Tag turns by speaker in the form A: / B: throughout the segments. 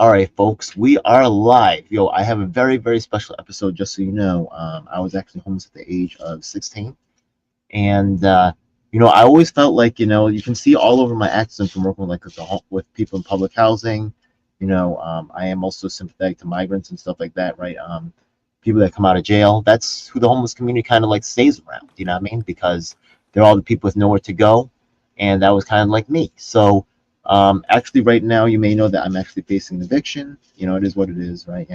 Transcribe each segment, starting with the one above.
A: All right, folks, we are live. Yo, I have a very, very special episode, just so you know. I was actually homeless at the age of 16. And, I always felt like, you can see all over my accents from working with people in public housing. I am also sympathetic to migrants and stuff like that, right? People that come out of jail. That's who the homeless community kind of like stays around, you know what I mean? Because they're all the people with nowhere to go. And that was kind of like me. So, actually, right now, you may know that I'm actually facing an eviction. It is what it is, right?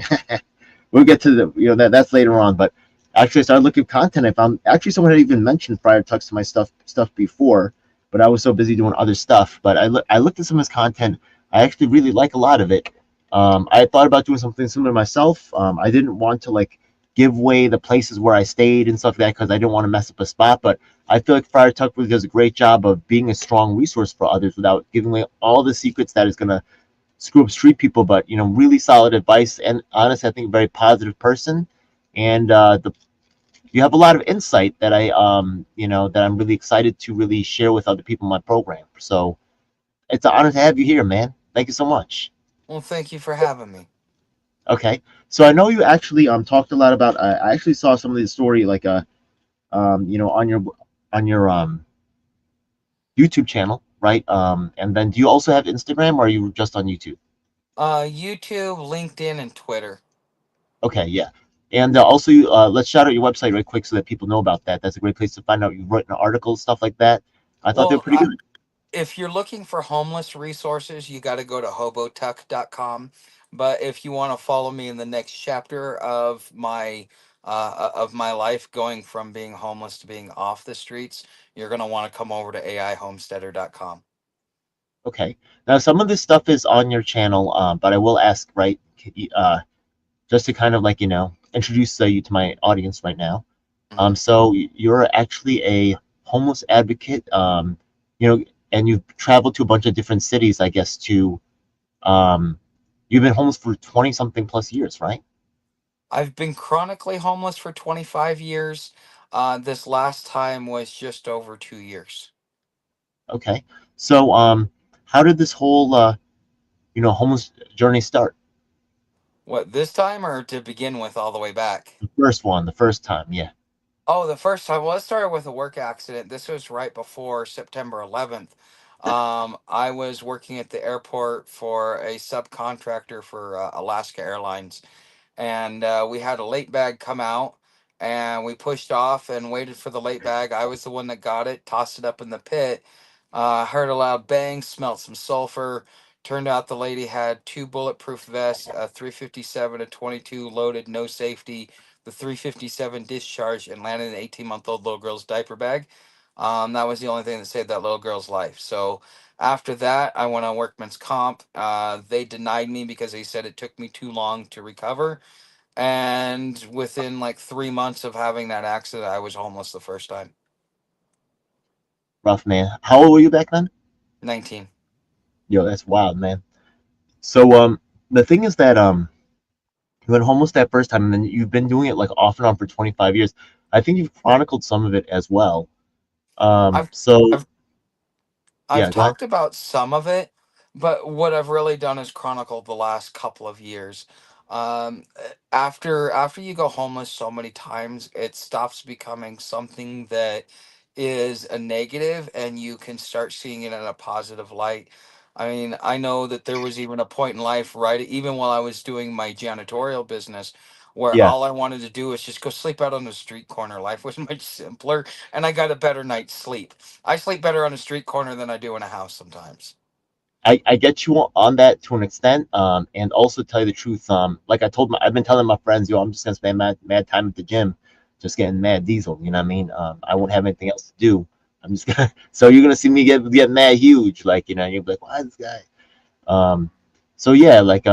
A: We'll get to that's later on. But actually, I started looking at content. I found actually someone had even mentioned Friar Tuck's to my stuff before, but I was so busy doing other stuff. But I looked at some of his content. I actually really like a lot of it. I had thought about doing something similar myself. I didn't want to like give away the places where I stayed and stuff like that because I didn't want to mess up a spot. But I feel like Friar Tuck really does a great job of being a strong resource for others without giving away all the secrets that is going to screw up street people. But really solid advice, and honestly, I think a very positive person. And you have a lot of insight that that I'm really excited to really share with other people in my program. So it's an honor to have you here, man. Thank you so much.
B: Well, thank you for having me.
A: Okay, so I know you actually talked a lot about. I actually saw some of the story like on your YouTube channel, right? And then do you also have Instagram, or are you just on YouTube?
B: YouTube, LinkedIn, and Twitter.
A: Okay, yeah. And also, let's shout out your website right quick so that people know about that. That's a great place to find out you've written articles, stuff like that. I thought they were
B: Well,
A: pretty good.
B: if you're looking for homeless resources, you got to go to hobotuck.com. But if you want to follow me in the next chapter of my life, going from being homeless to being off the streets, you're gonna want to come over to aihomesteader.com.
A: Okay. Now, some of this stuff is on your channel, but I will ask, right, just to kind of like, introduce you to my audience right now.
B: Hmm.
A: So you're actually a homeless advocate, and you've traveled to a bunch of different cities, I guess, um, you've been homeless for 20 something plus years, right?
B: I've been chronically homeless for 25 years. This last time was just over 2 years.
A: Okay. So, how did this whole, homeless journey start?
B: What, this time or to begin with all the way back?
A: The first one, the first time, yeah.
B: Oh, the first time. Well, it started with a work accident. This was right before September 11th. I was working at the airport for a subcontractor for Alaska Airlines, and we had a late bag come out, and we pushed off and waited for the late bag. I was the one that got it, tossed it up in the pit. Heard a loud bang, smelled some sulfur. Turned out the lady had two bulletproof vests, a 357, a 22 loaded, no safety. The 357 discharged and landed in an 18-month-old little girl's diaper bag. That was the only thing that saved that little girl's life. So after that, I went on workman's comp. They denied me because they said it took me too long to recover. And within like 3 months of having that accident, I was homeless the first time.
A: Rough, man. How old were you back then?
B: 19.
A: Yo, that's wild, man. So, the thing is that, you went homeless that first time, and then you've been doing it like off and on for 25 years. I think you've chronicled some of it as well.
B: I've
A: So,
B: I've I've
A: yeah, go ahead.
B: talked about some of it, but what I've really done is chronicle the last couple of years. After you go homeless so many times, it stops becoming something that is a negative, and you can start seeing it in a positive light. I mean, I know that there was even a point in life, right, even while I was doing my janitorial business, where
A: Yeah.
B: all I wanted to do was just go sleep out on the street corner. Life was much simpler, and I got a better night's sleep. I sleep better on a street corner than I do in a house sometimes.
A: I get you on that to an extent. And also tell you the truth. Like I've been telling my friends, I'm just gonna spend mad time at the gym, just getting mad diesel. You know what I mean? I won't have anything else to do. I'm just gonna. So you're gonna see me get mad huge, like you'll be like, why this guy? Um, so yeah, like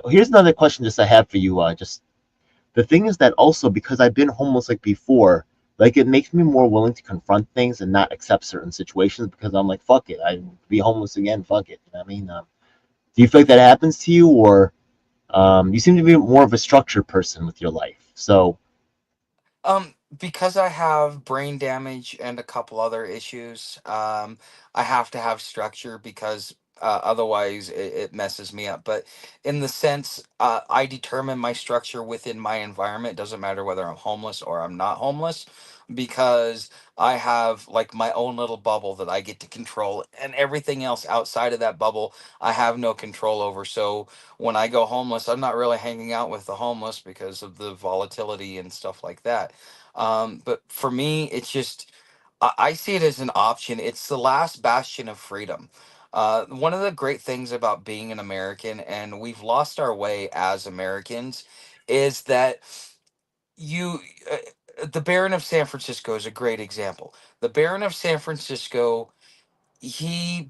A: here's another question just I have for you. Just the thing is that also because I've been homeless like before, like it makes me more willing to confront things and not accept certain situations because I'm like, fuck it, I be homeless again, fuck it. You know what I mean? Do you feel like that happens to you, or you seem to be more of a structured person with your life? So
B: Because I have brain damage and a couple other issues, I have to have structure because Otherwise, it messes me up. But in the sense, I determine my structure within my environment. It doesn't matter whether I'm homeless or I'm not homeless, because I have like my own little bubble that I get to control, and everything else outside of that bubble, I have no control over. So when I go homeless, I'm not really hanging out with the homeless because of the volatility and stuff like that. But for me, it's just, I see it as an option. It's the last bastion of freedom. One of the great things about being an American, and we've lost our way as Americans, is that you, the Baron of San Francisco is a great example. The Baron of San Francisco, he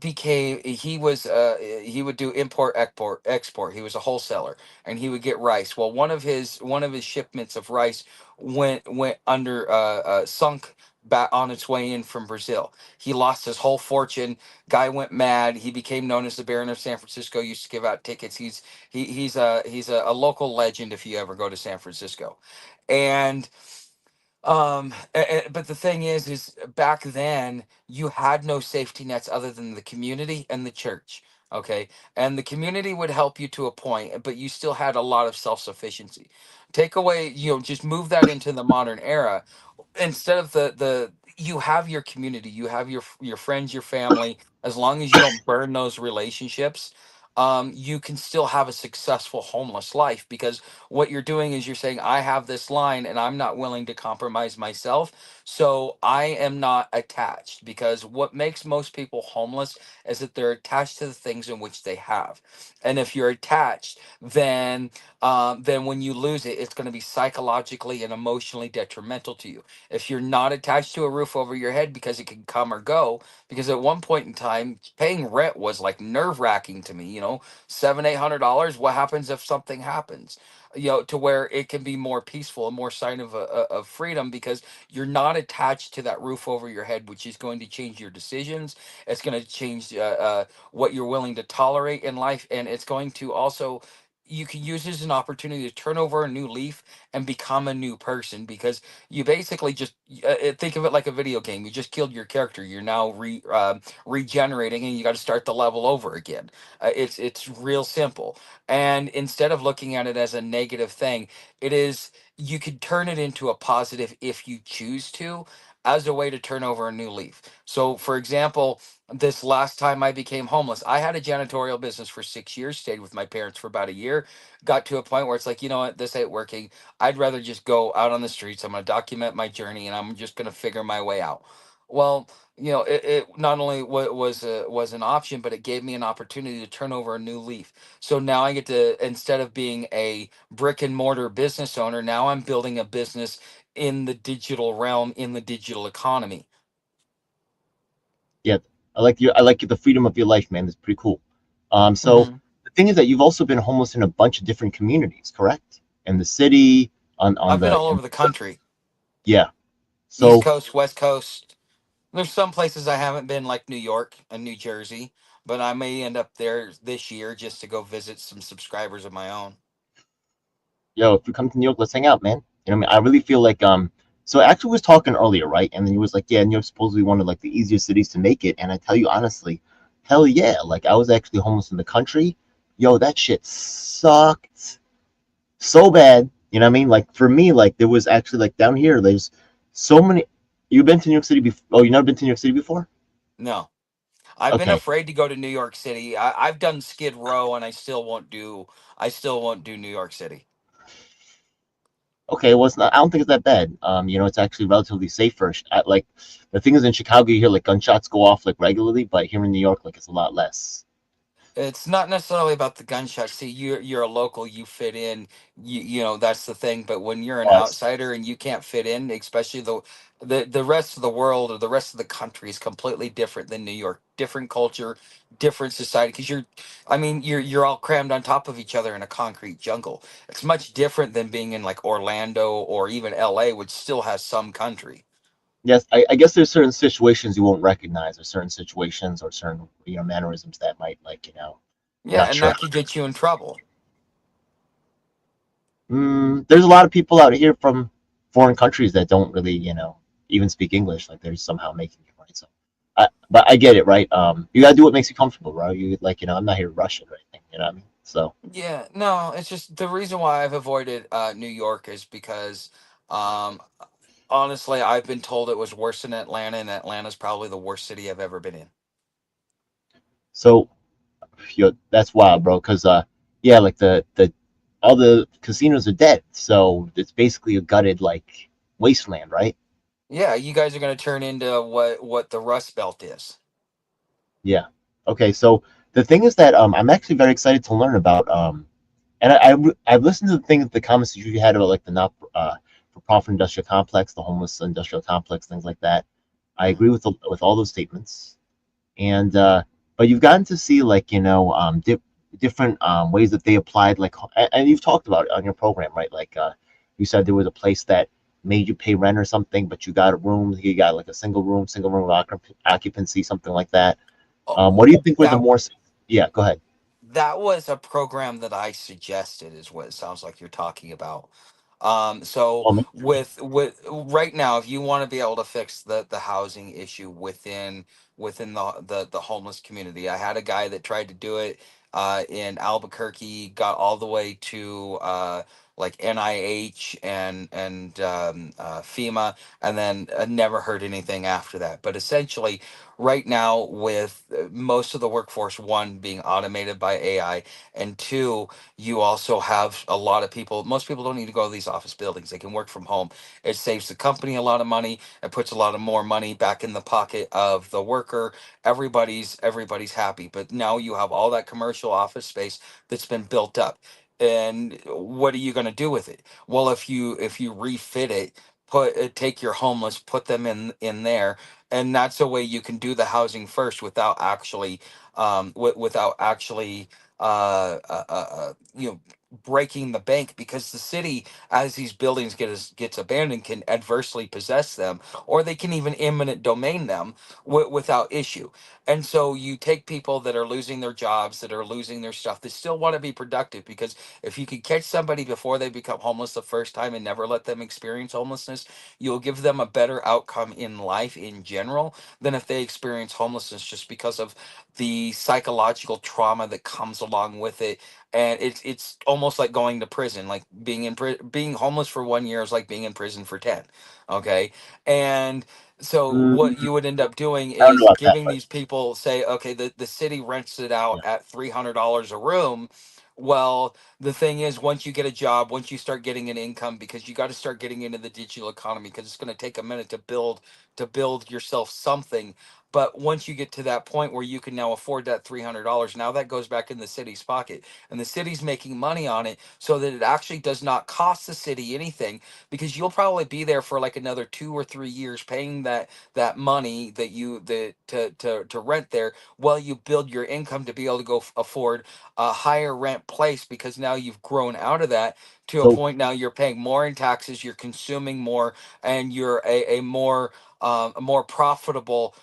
B: would do import export. He was a wholesaler, and he would get rice. Well, one of his shipments of rice went under, sunk back on its way in from Brazil. He lost his whole fortune. Guy went mad. He became known as the Baron of San Francisco. Used to give out tickets. He's a local legend if you ever go to San Francisco. And but the thing is back then you had no safety nets other than the community and the church. Okay. And the community would help you to a point, but you still had a lot of self-sufficiency. Take away, just move that into the modern era. Instead of the you have your community, you have your friends, your family. As long as you don't burn those relationships, you can still have a successful homeless life, because what you're doing is you're saying, I have this line and I'm not willing to compromise myself, so I am not attached. Because what makes most people homeless is that they're attached to the things in which they have. And if you're attached, then when you lose it, it's going to be psychologically and emotionally detrimental to you. If you're not attached to a roof over your head, because it can come or go, because at one point in time paying rent was like nerve wracking to me, $700-800. What happens if something happens? To where it can be more peaceful, a more sign of freedom, because you're not attached to that roof over your head, which is going to change your decisions. It's going to change what you're willing to tolerate in life, and it's going to also, you can use it as an opportunity to turn over a new leaf and become a new person, because you basically just, think of it like a video game. You just killed your character. You're now regenerating, and you got to start the level over again. It's real simple. And instead of looking at it as a negative thing, it is, you could turn it into a positive if you choose to, as a way to turn over a new leaf. So, for example, this last time I became homeless, I had a janitorial business for 6 years, stayed with my parents for about a year, got to a point where it's like, you know what, this ain't working. I'd rather just go out on the streets. I'm going to document my journey, and I'm just going to figure my way out. Well, it not only was an option, but it gave me an opportunity to turn over a new leaf. So now I get to, instead of being a brick and mortar business owner, now I'm building a business in the digital realm, in the digital economy.
A: Yeah, I like the freedom of your life, man. That's pretty cool. So
B: Hmm.
A: the thing is that you've also been homeless in a bunch of different communities, correct? In the city, on
B: I've been
A: the
B: all over the country,
A: yeah.
B: East
A: So
B: Coast, West Coast. There's some places I haven't been, like New York and New Jersey, but I may end up there this year just to go visit some subscribers of my own.
A: yo, if you come to New York, let's hang out, man. You know what I mean? I really feel like so I actually was talking earlier, right? And then he was like, yeah, New York's supposedly one of like the easiest cities to make it. And I tell you honestly, hell yeah. Like I was actually homeless in the country. Yo, that shit sucked so bad. You know what I mean? Like for me, like there was actually like down here, there's so many. You've been to New York City before? Oh, you never been to New York City before?
B: No, I've been
A: Okay.
B: afraid to go to New York City. I've done Skid Row, and I still won't do New York City.
A: Okay, well, it's not. I don't think it's that bad. It's actually relatively safer. Like the thing is, in Chicago, you hear like gunshots go off like regularly, but here in New York, like it's a lot less.
B: It's not necessarily about the gunshot. See, you're a local, you fit in. That's the thing. But when you're an
A: Plus,
B: outsider and you can't fit in, especially the rest of the world or the rest of the country is completely different than New York. Different culture, different society. Because I mean, you're all crammed on top of each other in a concrete jungle. It's much different than being in like Orlando or even L.A., which still has some country.
A: yes, I guess there's certain situations you won't recognize, or certain situations, or certain mannerisms that might like I'm
B: Yeah,
A: not
B: and
A: sure.
B: that could get you in trouble.
A: There's a lot of people out here from foreign countries that don't really even speak English. Like they're somehow making it right. So. But I get it, right? You gotta do what makes you comfortable, right? You like, I'm not here to rush it or anything. You know what I mean? So,
B: Yeah, no, it's just the reason why I've avoided New York is because um, honestly, I've been told it was worse than Atlanta, and Atlanta's probably the worst city I've ever been in.
A: so that's wild, bro. Cause yeah, like the all the casinos are dead, so it's basically a gutted like wasteland, right?
B: Yeah, you guys are going to turn into what the Rust Belt is.
A: Yeah. Okay, so the thing is that I'm actually very excited to learn about and I've listened to the things, the comments that you had about like the not for profit industrial complex, the homeless industrial complex, things like that. I
B: Mhm.
A: agree with all those statements, and but you've gotten to see like different ways that they applied like, and you've talked about it on your program, right? Like you said there was a place that made you pay rent or something, but you got a room, you got like a single room occupancy, something like that. What do you
B: Oh,
A: think were the more? Yeah, go ahead.
B: that was a program that I suggested, is what it sounds like you're talking about. So
A: Oh, man.
B: with right now, if you want to be able to fix the housing issue within the homeless community, I had a guy that tried to do it in Albuquerque, got all the way to like NIH and FEMA, and then never heard anything after that. But essentially, right now, with most of the workforce, one being automated by AI, and two, you also have a lot of people. Most people don't need to go to these office buildings. They can work from home. It saves the company a lot of money. It puts a lot of more money back in the pocket of the worker. Everybody's happy. But now you have all that commercial office space that's been built up. And what are you going to do with it? Well, if you refit it, take your homeless, put them in there, and that's a way you can do the housing first without actually without actually you know, breaking the bank, because the city, as these buildings gets abandoned, can adversely possess them, or they can even eminent domain them without issue. And so you take people that are losing their jobs, that are losing their stuff, that still want to be productive, because if you can catch somebody before they become homeless the first time and never let them experience homelessness, you'll give them a better outcome in life in general than if they experience homelessness just because of the psychological trauma that comes along with it. And it's almost like going to prison. Like being homeless for 1 year is like being in prison for 10. Okay. And so what
A: Mm,
B: you would end up doing
A: I don't know
B: is
A: about that,
B: giving
A: but
B: these people, say, okay, the city rents it out
A: yeah.
B: at $300 a room. Well, the thing is, once you get a job, once you start getting an income, because you got to start getting into the digital economy, because it's going to take a minute to build yourself something. But once you get to that point where you can now afford that $300, now that goes back in the city's pocket, and the city's making money on it, so that it actually does not cost the city anything, because you'll probably be there for like another 2 or 3 years paying that money that you the to rent there, while you build your income to be able to go afford a higher rent place, because now you've grown out of that to a
A: So
B: point. Now you're paying more in taxes, you're consuming more, and you're a more profitable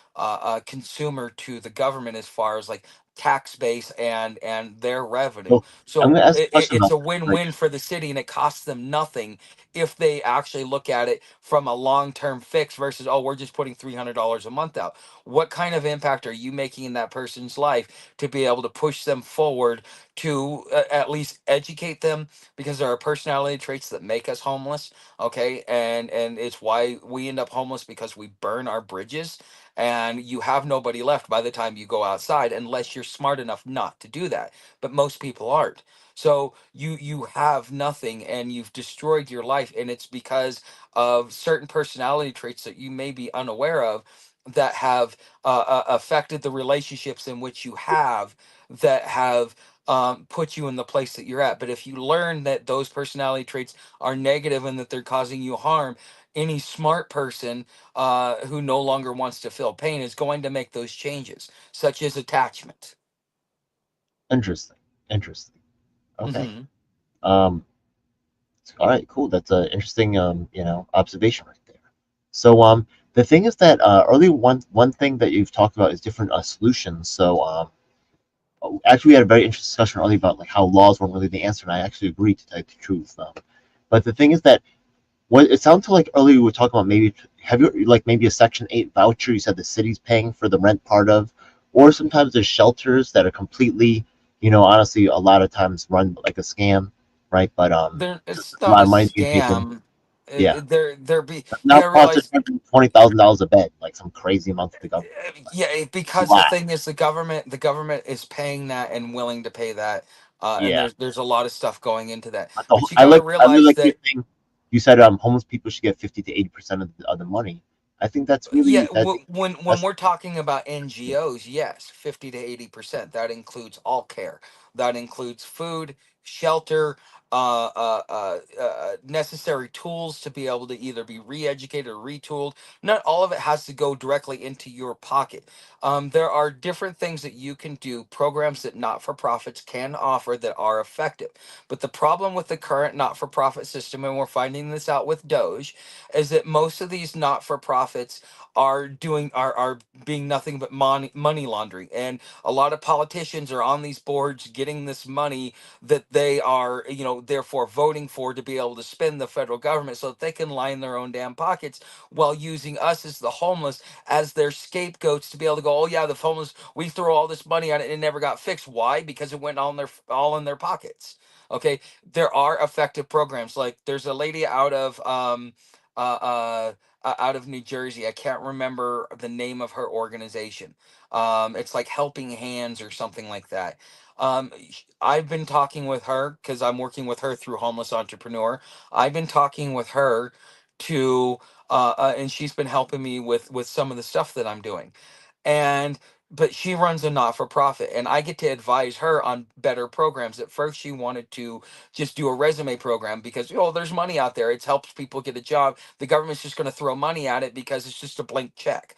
B: consumer to the government, as far as like tax base and their revenue.
A: so I'm
B: So
A: gonna ask a question
B: it's
A: about
B: a
A: that. Like,
B: win-win for the city, and it costs them nothing if they actually look at it from a long-term fix versus, oh, we're just putting $300 a month out. What kind of impact are you making in that person's life to be able to push them forward, to at least educate them, because there are personality traits that make us homeless. Okay. And it's why we end up homeless, because we burn our bridges, and you have nobody left by the time you go outside, unless you're smart enough not to do that. But most people aren't. So you have nothing, and you've destroyed your life, and it's because of certain personality traits that you may be unaware of, that have affected the relationships in which you have, that have put you in the place that you're at. But if you learn that those personality traits are negative and that they're causing you harm, any smart person who no longer wants to feel pain is going to make those changes, such as attachment.
A: interesting, interesting. Okay.
B: Hmm.
A: Um. All right. Cool. That's an interesting observation right there. So the thing is that earlier one thing that you've talked about is different solutions. So actually we had a very interesting discussion earlier about like how laws weren't really the answer, and I actually agree, to tell you the truth. But the thing is that what it sounded like earlier we were talking about maybe have you like maybe a Section 8 voucher you said the city's paying for the rent part of, or sometimes there's shelters that are completely, honestly, a lot of times run like a scam, right? But
B: It's
A: a
B: not
A: lot
B: a
A: of money being taken.
B: scam.
A: Yeah,
B: You
A: now
B: gotta
A: costs are
B: realize,
A: $120,000 a bed, like some crazy amount to the government.
B: yeah,
A: A
B: because the
A: lot.
B: thing is, the government is paying that and willing to pay that, and
A: Yeah.
B: there's a lot of stuff going into that.
A: So
B: But you got to
A: I really
B: realize
A: like your
B: that,
A: thing. You said homeless people should get 50 to 80% of the money. I think that's
B: yeah,
A: really that
B: when
A: that's
B: we're talking about NGOs, yes, 50 to 80%. That includes all care. That includes food, shelter, necessary tools to be able to either be re-educated or retooled. Not all of it has to go directly into your pocket. There are different things that you can do, programs that not-for-profits can offer that are effective. But the problem with the current not-for-profit system, and we're finding this out with Doge, is that most of these not-for-profits are being nothing but money laundering, and a lot of politicians are on these boards getting this money that they are, therefore voting for to be able to spend the federal government so that they can line their own damn pockets, while using us as the homeless as their scapegoats to be able to go, oh yeah, the homeless, we throw all this money on it and it never got fixed. Why? Because it went all in their pockets. Okay, there are effective programs. Like there's a lady uh, out of New Jersey. I can't remember the name of her organization. It's like Helping Hands or something like that. I've been talking with her because I'm working with her through Homeless Entrepreneur. I've been talking with her to, and she's been helping me with some of the stuff that I'm doing. And but she runs a not for profit, and I get to advise her on better programs. At first she wanted to just do a resume program because, there's money out there, it helps people get a job, the government's just going to throw money at it because it's just a blank check.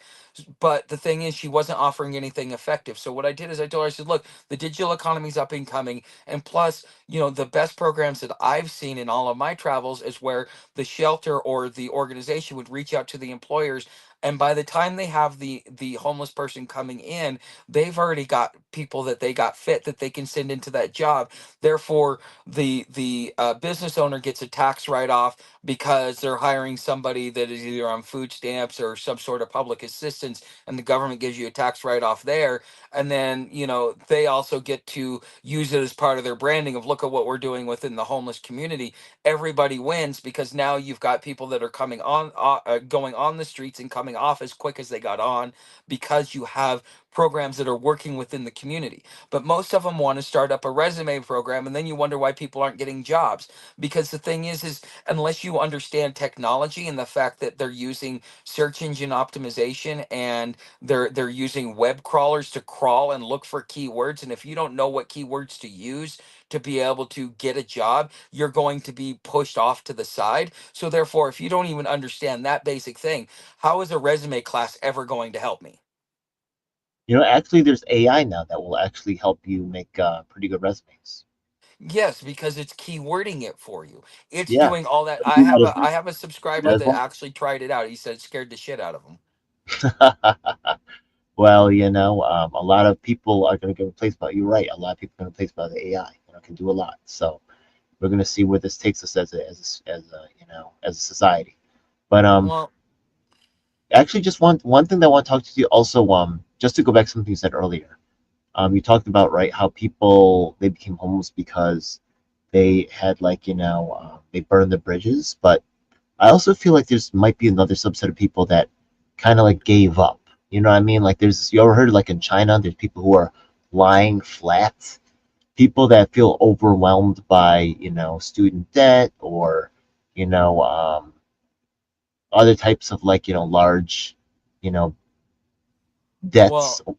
B: But the thing is, she wasn't offering anything effective. So what I did is I told her, I said, look, the digital economy's up and coming, and plus, the best programs that I've seen in all of my travels is where the shelter or the organization would reach out to the employers, and by the time they have the homeless person coming in, they've already got people that they got fit that they can send into that job. Therefore, the business owner gets a tax write-off because they're hiring somebody that is either on food stamps or some sort of public assistance, and the government gives you a tax write-off there. And then, they also get to use it as part of their branding of, look at what we're doing within the homeless community. Everybody wins because now you've got people that are coming on, going on the streets and coming off as quick as they got on, because you have programs that are working within the community. But most of them want to start up a resume program, and then you wonder why people aren't getting jobs. Because the thing is unless you understand technology and the fact that they're using search engine optimization, and they're using web crawlers to crawl and look for keywords, and if you don't know what keywords to use to be able to get a job, you're going to be pushed off to the side. So therefore, if you don't even understand that basic thing, how is a resume class ever going to help me?
A: actually there's AI now that will actually help you make pretty good resumes.
B: Yes, because it's keywording it for you. It's
A: Yeah,
B: doing all that.
A: it'll do that as
B: I
A: well.
B: have a
A: Do
B: subscriber
A: that as
B: that
A: well.
B: actually tried it out. He said it scared the shit out of him.
A: Well, a lot of people are going to get replaced by. You're right. A lot of people are going to get replaced by the AI. Can do a lot. So we're going to see where this takes us as a society. But
B: Well,
A: actually, just one thing that I want to talk to you also, just to go back to something you said earlier. You talked about, right, how people they became homeless because they had, like, they burned the bridges. But I also feel like there's might be another subset of people that kind of like gave up. You know what I mean? Like, you ever heard, like, in China, there's people who are lying flat, people that feel overwhelmed by, student debt, or, you know, um, other types of, like, large, you know, debts,
B: well,
A: or,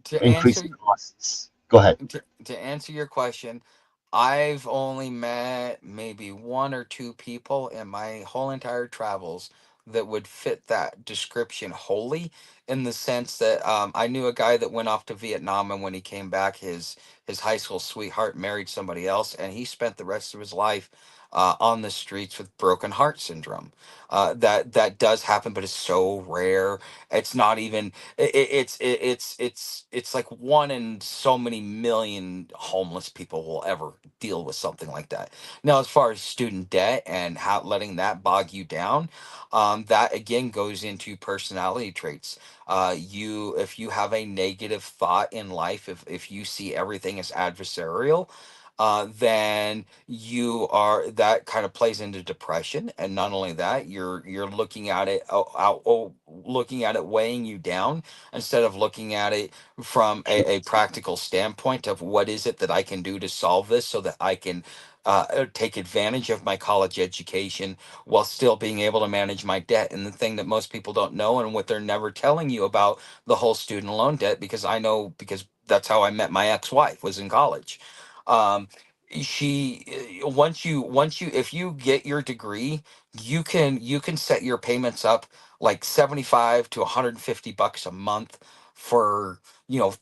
B: to answer
A: increasing costs. Go ahead.
B: to answer your question, I've only met maybe one or two people in my whole entire travels that would fit that description wholly, in the sense that I knew a guy that went off to Vietnam, and when he came back, his his high school sweetheart married somebody else, and he spent the rest of his life on the streets with broken heart syndrome. That does happen, but it's so rare. It's not even. It's like one in so many million homeless people will ever deal with something like that. Now, as far as student debt and how letting that bog you down, that again goes into personality traits. You If you have a negative thought in life, if you see everything as adversarial, then you are that kind of plays into depression. And not only that, you're looking at it looking at it weighing you down instead of looking at it from a practical standpoint of what is it that I can do to solve this so that I can take advantage of my college education while still being able to manage my debt. And the thing that most people don't know, and what they're never telling you about the whole student loan debt, because I know, because that's how I met my ex-wife, was in college. Um, once you if you get your degree, you can set your payments up like 75 to 150 bucks a month for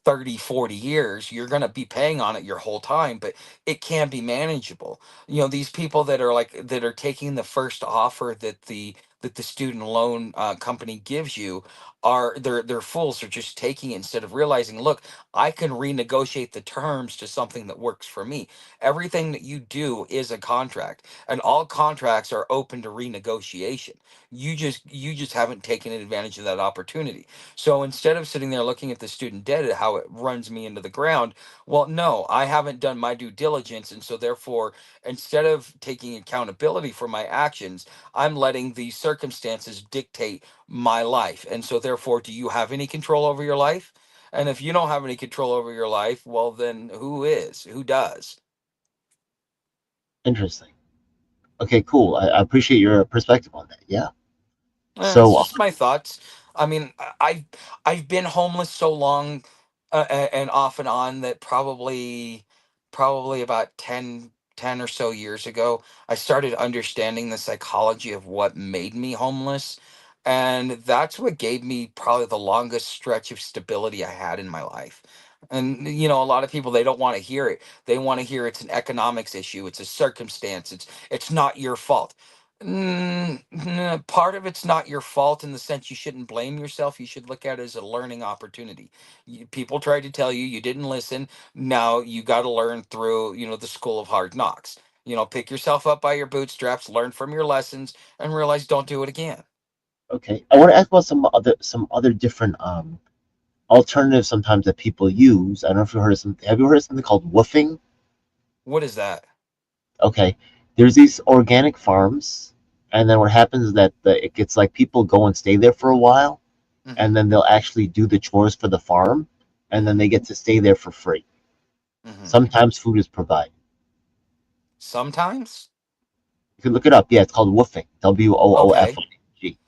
B: 30, 40 years. You're going to be paying on it your whole time, but it can be manageable. These people that are taking the first offer that the student loan company gives you, they're fools. They're just taking it instead of realizing, look, I can renegotiate the terms to something that works for me. Everything that you do is a contract, and all contracts are open to renegotiation. You just haven't taken advantage of that opportunity. So instead of sitting there looking at the student debt and how it runs me into the ground, well, no, I haven't done my due diligence. And so therefore, instead of taking accountability for my actions, I'm letting these circumstances dictate my life. And so therefore, do you have any control over your life? And if you don't have any control over your life, well, then who is? Who does?
A: Interesting. Okay, cool. I appreciate your perspective on that. Yeah.
B: It's
A: So,
B: just my thoughts. I mean, I've been homeless so long, and off and on, that probably about 10 or so years ago, I started understanding the psychology of what made me homeless, and that's what gave me probably the longest stretch of stability I had in my life. And a lot of people, they don't want to hear it. They want to hear it's an economics issue, it's a circumstance, it's not your fault. Part of it's not your fault in the sense you shouldn't blame yourself. You should look at it as a learning opportunity. People tried to tell you, you didn't listen. Now you got to learn through, the school of hard knocks. Pick yourself up by your bootstraps, learn from your lessons, and realize don't do it again.
A: okay, I want to ask about some other different alternatives sometimes that people use. I don't know if you heard of some. Have you heard of something called woofing?
B: What is that?
A: Okay, there's these organic farms, and then what happens is that it gets like people go and stay there for a while,
B: Mm-hmm.
A: and then they'll actually do the chores for the farm, and then
B: Mm-hmm.
A: they get to stay there for free.
B: Mm-hmm.
A: Sometimes food is provided.
B: Sometimes.
A: You can look it up. Yeah, it's called woofing.
B: Okay.
A: WOOFG.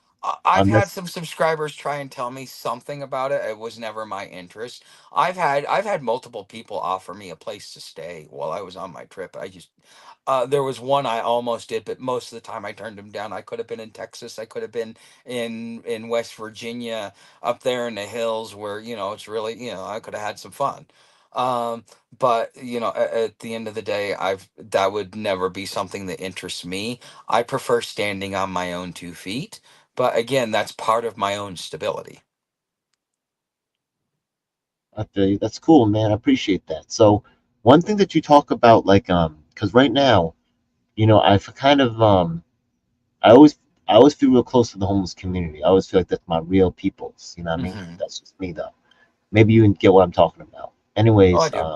B: I've had
A: That's
B: some subscribers try and tell me something about it. It was never my interest. I've had multiple people offer me a place to stay while I was on my trip. There was one I almost did, but most of the time I turned them down. I could have been in Texas. I could have been in West Virginia, up there in the hills where it's really, I could have had some fun. Um, but at the end of the day, I've that would never be something that interests me. I prefer standing on my own 2 feet, but again, that's part of my own stability.
A: I feel you. That's cool, man. I appreciate that. So one thing that you talk about, like, because right now, I've kind of I always I always feel real close to the homeless community. I always feel like that's my real peoples. You know what I mean?
B: Hmm.
A: That's just me, though. Maybe you get what I'm talking about.
B: Oh, I
A: Anyways,
B: do.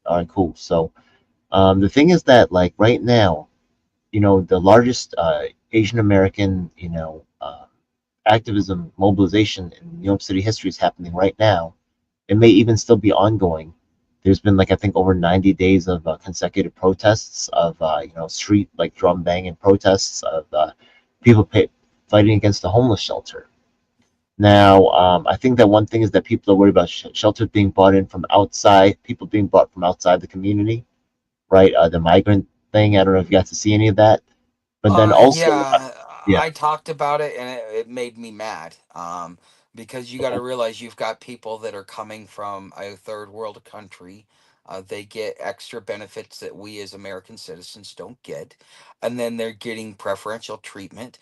A: all right, cool. So the thing is that, like, right now, the largest Asian American, activism mobilization in New York City history is happening right now. It may even still be ongoing. There's been, like, I think over 90 days of consecutive protests of street, like, drum banging protests of people fighting against the homeless shelter. Now, I think that one thing is that people are worried about shelters being brought in from outside, people being brought from outside the community, right? The migrant thing. I don't know if you got to see any of that, but then also,
B: Yeah,
A: yeah,
B: I talked about it, and it made me mad. Because you got to
A: okay,
B: realize you've got people that are coming from a third world country. They get extra benefits that we as American citizens don't get, and then they're getting preferential treatment.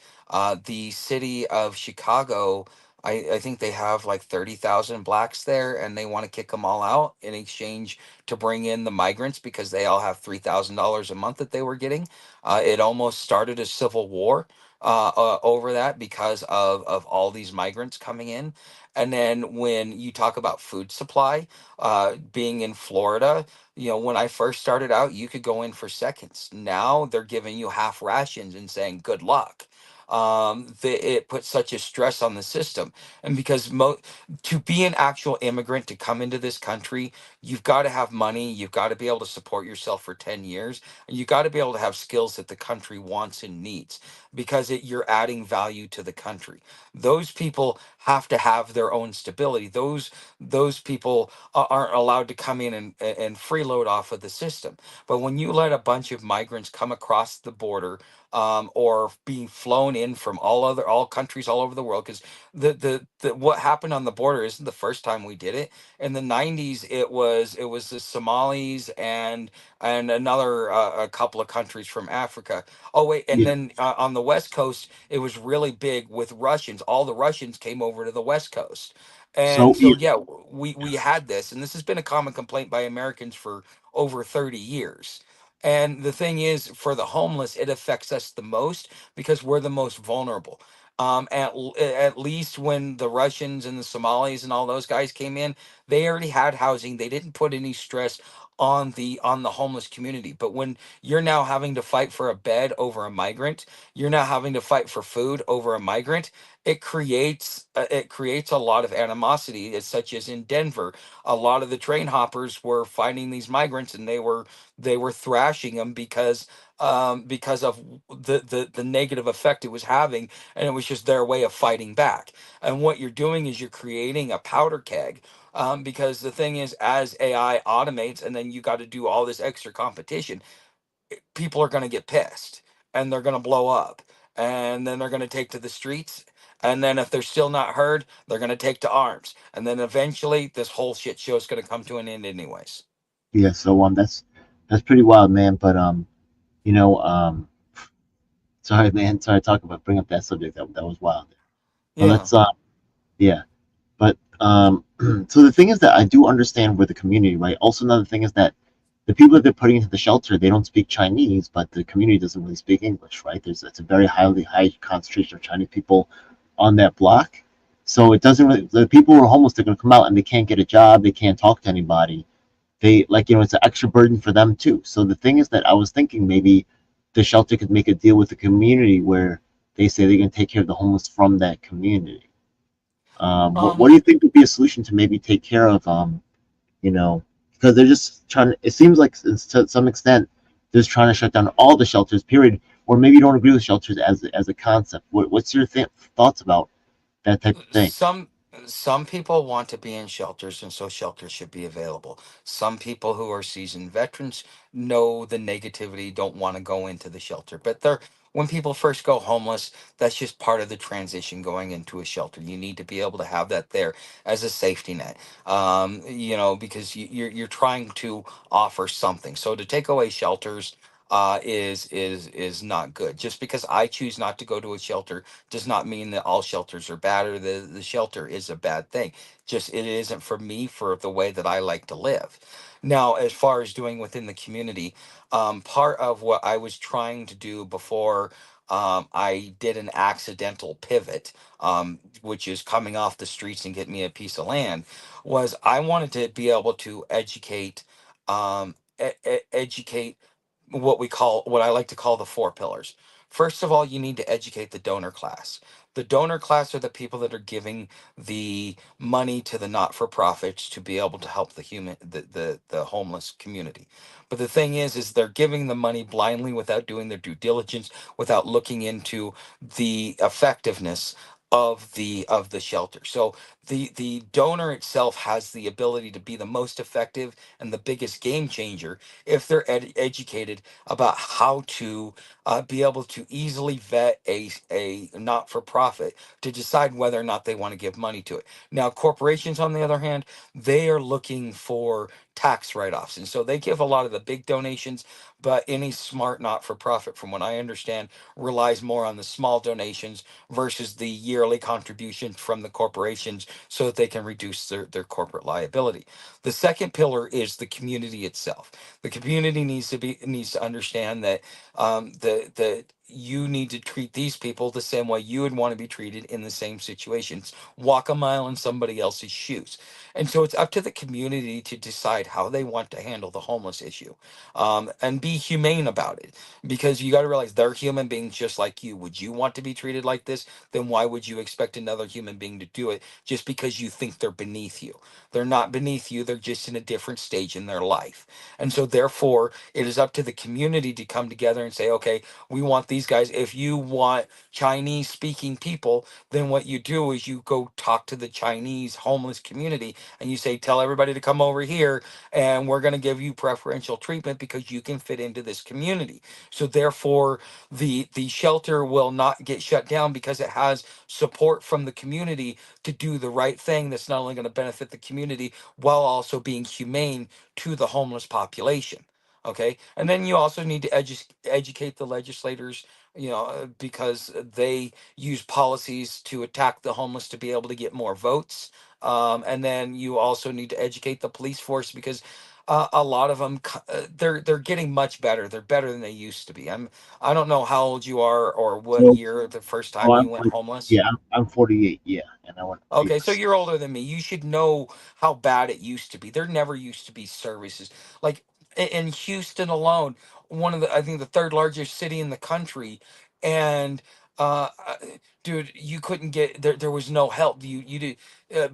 B: The city of Chicago, I think they have like 30,000 blacks there, and they want to kick them all out in exchange to bring in the migrants because they all have $3,000 a month that they were getting. It almost started a civil war over that because of all these migrants coming in. And then when you talk about food supply, being in Florida, when I first started out, you could go in for seconds. Now they're giving you half rations and saying good luck. It puts such a stress on the system, and because to be an actual immigrant to come into this country, you've got to have money, you've got to be able to support yourself for 10 years, and you've got to be able to have skills that the country wants and needs because you're adding value to the country. Those people have to have their own stability. Those people aren't allowed to come in and freeload off of the system. But when you let a bunch of migrants come across the border, or being flown in from all countries all over the world, because the what happened on the border isn't the first time we did it. In the 90s, it was the Somalis and another a couple of countries from Africa. Oh wait, and
A: Yeah.
B: then on the West Coast, it was really big with Russians. All the Russians came over to the West Coast. And
A: So
B: so,
A: yeah,
B: yeah, we had this, and this has been a common complaint by Americans for over 30 years. And the thing is, for the homeless, it affects us the most because we're the most vulnerable. At least when the Russians and the Somalis and all those guys came in, they already had housing. They didn't put any stress on the homeless community. But when you're now having to fight for a bed over a migrant, you're now having to fight for food over a migrant. It creates a lot of animosity, as such as in Denver. A lot of the train hoppers were finding these migrants, and they were thrashing them because of the negative effect it was having, and it was just their way of fighting back. And what you're doing is you're creating a powder keg, because the thing is, as AI automates, and then you got to do all this extra competition, people are going to get pissed, and they're going to blow up, and then they're going to take to the streets. And then if they're still not heard, they're going to take to arms. And then eventually this whole shit show is going to come to an end anyways.
A: yeah. So that's pretty wild, man. But you know, sorry, man. Sorry to talk about bring up that subject. That was wild. But
B: Yeah.
A: let's yeah. But so the thing is that I do understand with the community, right? Also, another thing is that the people that they're putting into the shelter, they don't speak Chinese, but the community doesn't really speak English, right? It's a very high concentration of Chinese people on that block. So it doesn't really, the people who are homeless, they're going to come out and they can't get a job, they can't talk to anybody. They like, it's an extra burden for them too. So the thing is that I was thinking maybe the shelter could make a deal with the community where they say they're going to take care of the homeless from that community. What do
B: Um,
A: you think would be a solution to maybe take care of you know, because they're just trying to, it seems like to some extent, they're just trying to shut down all the shelters, period. Or maybe you don't agree with shelters as a concept. What's your thoughts about that type of thing?
B: some some people want to be in shelters, and so shelters should be available. Some people who are seasoned veterans know the negativity, don't want to go into the shelter. But they're when people first go homeless, that's just part of the transition going into a shelter. You need to be able to have that there as a safety net, because you're trying to offer something. So to take away shelters is not good. Just because I choose not to go to a shelter does not mean that all shelters are bad, or the shelter is a bad thing. Just it isn't for me, for the way that I like to live. Now, as far as doing within the community, part of what I was trying to do before I did an accidental pivot, which is coming off the streets and getting me a piece of land, was I wanted to be able to educate what I like to call the four pillars. First of all, you need to educate the donor class. The donor class are the people that are giving the money to the not-for-profits to be able to help the homeless community. But the thing is they're giving the money blindly without doing their due diligence, without looking into the effectiveness of the shelter. So the donor itself has the ability to be the most effective and the biggest game changer if they're educated about how to be able to easily vet a not for profit to decide whether or not they want to give money to it. Now, corporations, on the other hand, they are looking for tax write-offs, and so they give a lot of the big donations, but any smart not for profit, from what I understand, relies more on the small donations versus the yearly contribution from the corporations so that they can reduce their corporate liability. The second pillar is the community itself. The community needs to understand that the you need to treat these people the same way you would want to be treated in the same situations. Walk a mile in somebody else's shoes. And so it's up to the community to decide how they want to handle the homeless issue, and be humane about it, because you got to realize they're human beings just like you. Would you want to be treated like this? Then why would you expect another human being to do it just because you think they're beneath you? They're not beneath you, they're just in a different stage in their life. And so, therefore, it is up to the community to come together and say, okay, we want these guys. If you want Chinese speaking people, then what you do is you go talk to the Chinese homeless community and you say, tell everybody to come over here and we're going to give you preferential treatment because you can fit into this community. So, therefore, the shelter will not get shut down because it has support from the community to do the right thing that's not only going to benefit the community while also being humane to the homeless population. Okay, and then you also need to educate the legislators, because they use policies to attack the homeless to be able to get more votes. And then you also need to educate the police force, because a lot of them, they're getting much better. They're better than they used to be. I don't know how old you are or what
A: So,
B: year the first
A: oh,
B: time you
A: I'm
B: went
A: like,
B: homeless.
A: yeah, I'm 48, yeah, and I went
B: Okay, so
A: April.
B: you're older than me. You should know how bad it used to be. There never used to be services. Like in Houston alone, I think the third largest city in the country, and dude, you couldn't get there. There was no help. You did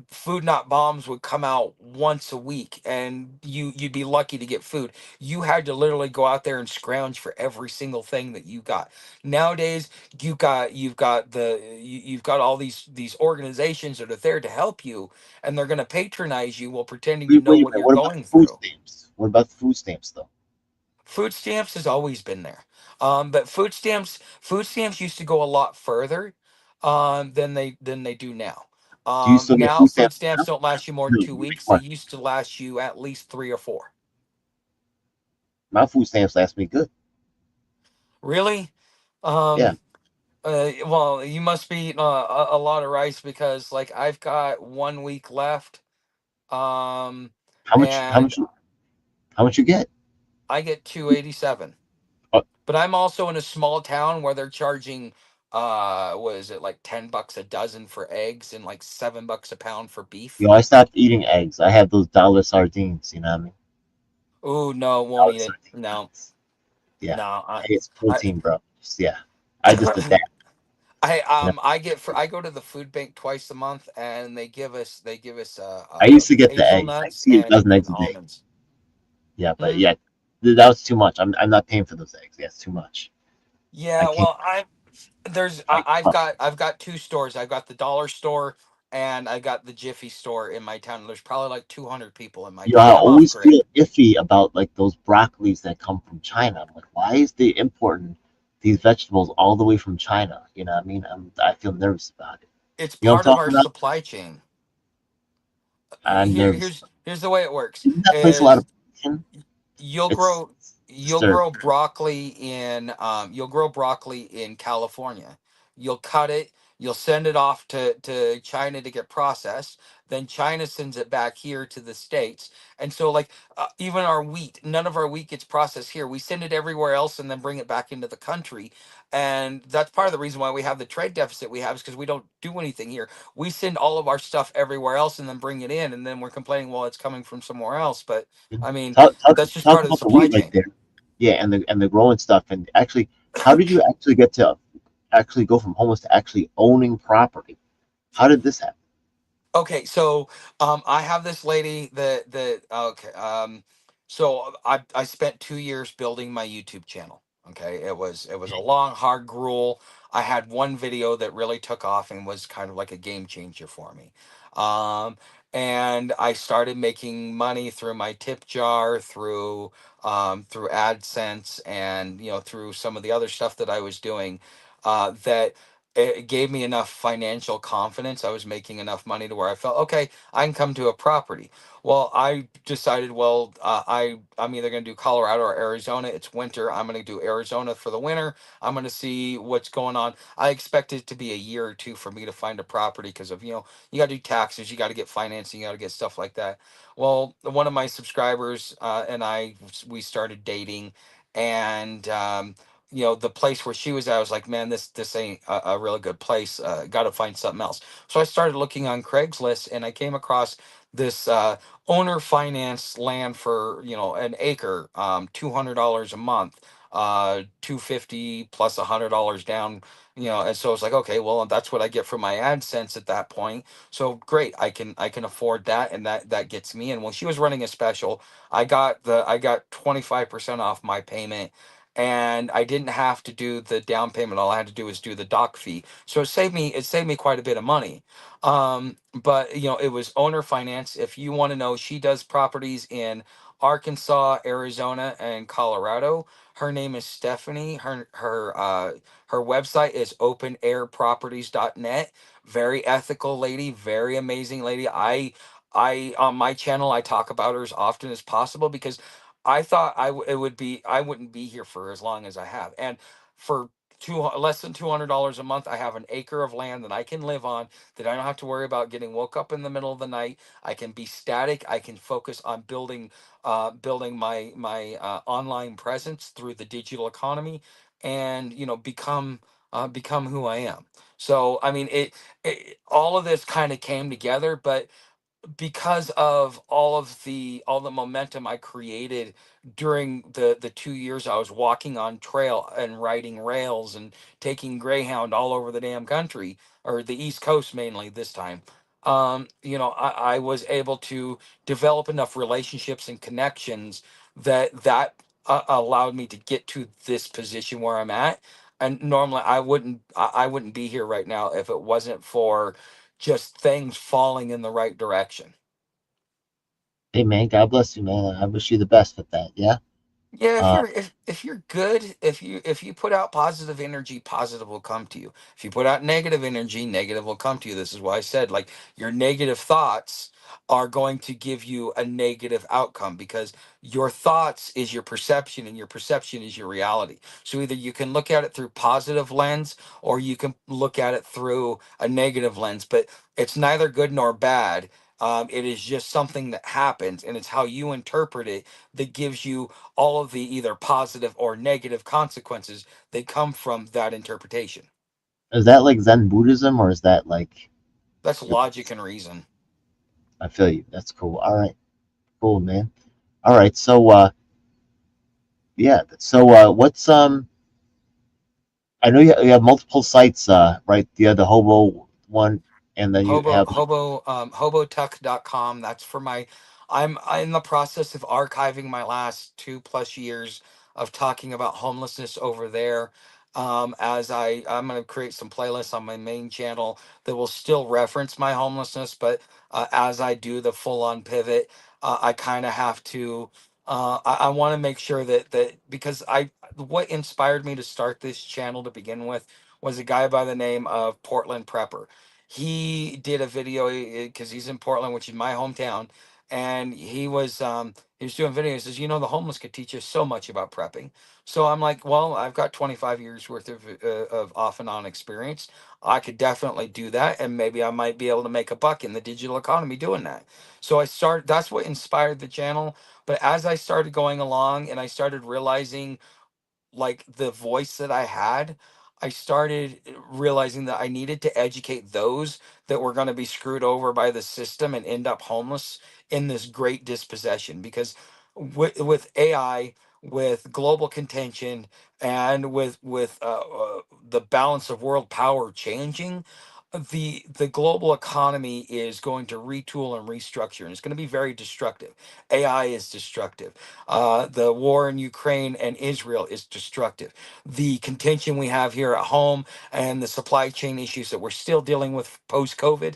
B: food not bombs would come out once a week, and you'd be lucky to get food. You had to literally go out there and scrounge for every single thing that you got. Nowadays, you've got all these organizations that are there to help you, and they're going to patronize you while pretending to know
A: Wait a
B: what
A: minute,
B: you're
A: what about
B: going
A: the food
B: through.
A: stamps? What about the food stamps, though?
B: Food stamps has always been there, but food stamps used to go a lot further than they do now.
A: Do you still get
B: Now
A: food
B: food
A: stamps
B: stamps
A: now?
B: don't last you more than
A: No,
B: 2 weeks. They
A: come on.
B: used to last you at least 3 or 4.
A: My food stamps last me good.
B: Really?
A: Yeah.
B: um well, you must be eating a lot of rice, because like I've got 1 week left. Um,
A: How much? How
B: and
A: much? How much you get?
B: I get 287.
A: Uh,
B: But I'm also in a small town where they're charging what is it, like $10 a dozen for eggs and like $7 a pound for beef.
A: I stopped eating eggs. I have those dollar sardines. You know what I mean?
B: Oh no, won't
A: Dollar
B: eat it.
A: sardine
B: No,
A: eggs. Yeah.
B: no.
A: Hey, it's
B: I
A: protein, bro. Yeah. I just adapt. You know.
B: I go to the food bank twice a month, and they give us
A: I used to get the eggs. I
B: hazelnuts
A: see a dozen
B: and
A: eggs a day.
B: almonds.
A: Yeah, but
B: Hmm.
A: yeah, that was too much. I'm not paying for those eggs. Yeah, it's too much. I
B: Yeah,
A: can't.
B: well,
A: Like,
B: I've got two stores. I've got the dollar store and I got the Jiffy store in my town. There's probably like 200 people in my town.
A: I
B: I'm off
A: always feel
B: grid.
A: iffy about like those broccolis that come from China. I'm like, why is they importing these vegetables all the way from China? You know what I mean? I feel nervous about it.
B: It's
A: You know what
B: part
A: I'm
B: of our
A: talking about?
B: supply chain.
A: I'm
B: Here
A: nervous.
B: here's the way it works
A: Isn't that place a lot
B: is
A: of pollution?
B: you'll
A: It's
B: grow you'll
A: disturbing.
B: grow broccoli in California. You'll cut it, you'll send it off to China to get processed. Then China sends it back here to the States. And so like even our wheat, none of our wheat gets processed here. We send it everywhere else and then bring it back into the country. And that's part of the reason why we have the trade deficit we have, is because we don't do anything here. We send all of our stuff everywhere else and then bring it in, and then we're complaining, well, it's coming from somewhere else. But I mean, that's just
A: Talk
B: part of the
A: about the
B: supply
A: wheat right
B: chain.
A: there. Yeah, and the growing stuff. And actually, how did you actually get to actually go from homeless to actually owning property? How did this happen?
B: Okay, so I have this lady that okay. So I spent 2 years building my YouTube channel. Okay, it was a long, hard gruel. I had one video that really took off and was kind of like a game changer for me. Um, and I started making money through my tip jar, through AdSense, and through some of the other stuff that I was doing. That it gave me enough financial confidence. I was making enough money to where I felt okay. I can come to a property. Well, I decided, well, I'm either going to do Colorado or Arizona. It's winter. I'm going to do Arizona for the winter. I'm going to see what's going on. I expect it to be a year or two for me to find a property because of, you got to do taxes, you got to get financing, you got to get stuff like that. Well, one of my subscribers and we started dating, and the place where she was at, I was like, man, this ain't a really good place. Got to find something else. So I started looking on Craigslist, and I came across this owner finance land for an acre, $200 a month, 250 plus $100 down. And so it's like, okay, well, that's what I get for my AdSense at that point. So great, I can afford that, and that gets me in. When she was running a special, I got 25% off my payment, and I didn't have to do the down payment. All I had to do was do the doc fee, so it saved me quite a bit of money. But it was owner finance. If you want to know, she does properties in Arkansas, Arizona, and Colorado. Her name is Stephanie. Her website is openairproperties.net. Very ethical lady, very amazing lady. I on my channel I talk about her as often as possible because I thought I wouldn't be here for as long as I have. And for less than $200 a month, I have an acre of land that I can live on, that I don't have to worry about getting woke up in the middle of the night. I can be static. I can focus on building my online presence through the digital economy, and become who I am. So I mean, it all of this kind of came together, but because of all the momentum I created during the 2 years I was walking on trail and riding rails and taking Greyhound all over the damn country, or the East Coast mainly this time. I was able to develop enough relationships and connections that allowed me to get to this position where I'm at. And normally I wouldn't be here right now if it wasn't for just things falling in the right direction.
A: Hey man, God bless you, man. I wish you the best with that. Yeah.
B: Yeah, if
A: Uh,
B: you're good, if you put out positive energy, positive will come to you. If you put out negative energy, negative will come to you. This is why I said, like, your negative thoughts are going to give you a negative outcome, because your thoughts is your perception, and your perception is your reality. So either you can look at it through positive lens, or you can look at it through a negative lens, but it's neither good nor bad. It is just something that happens, and it's how you interpret it that gives you all of the either positive or negative consequences that come from that interpretation.
A: is that like Zen Buddhism or is that like
B: That's
A: your?
B: logic and reason.
A: I feel you. That's cool. All right, cool, man. All right, so yeah. So what's I know you have multiple sites, right? You have the hobo one, and then you have like,
B: Hobotuck.com. That's for my I'm in the process of archiving my last 2+ years of talking about homelessness over there. As I'm going to create some playlists on my main channel that will still reference my homelessness, but as I do the full on pivot, I kind of have to I want to make sure that because I what inspired me to start this channel to begin with was a guy by the name of Portland Prepper. He did a video because he's in Portland, which is my hometown, and he was doing videos. He says, the homeless could teach us so much about prepping. So I'm like, well, I've got 25 years worth of off and on experience. I could definitely do that, and maybe I might be able to make a buck in the digital economy doing that. So I started. That's what inspired the channel. But as I started going along, and I started realizing, like, the voice that I had, I started realizing that I needed to educate those that were going to be screwed over by the system and end up homeless in this great dispossession. Because with AI, with global contention, and with the balance of world power changing, the global economy is going to retool and restructure, and it's going to be very destructive. AI is destructive. The war in Ukraine and Israel is destructive. The contention we have here at home and the supply chain issues that we're still dealing with post COVID,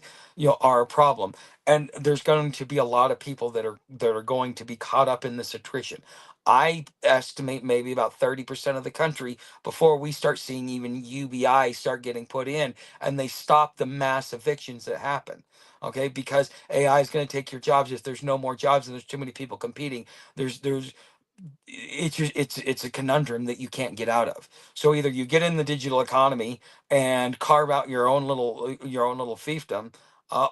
B: are a problem. And there's going to be a lot of people that are going to be caught up in this attrition. I estimate maybe about 30% of the country before we start seeing even UBI start getting put in, and they stop the mass evictions that happen. Okay, because AI is going to take your jobs. If there's no more jobs and there's too many people competing, there's it's a conundrum that you can't get out of. So either you get in the digital economy and carve out your own little fiefdom,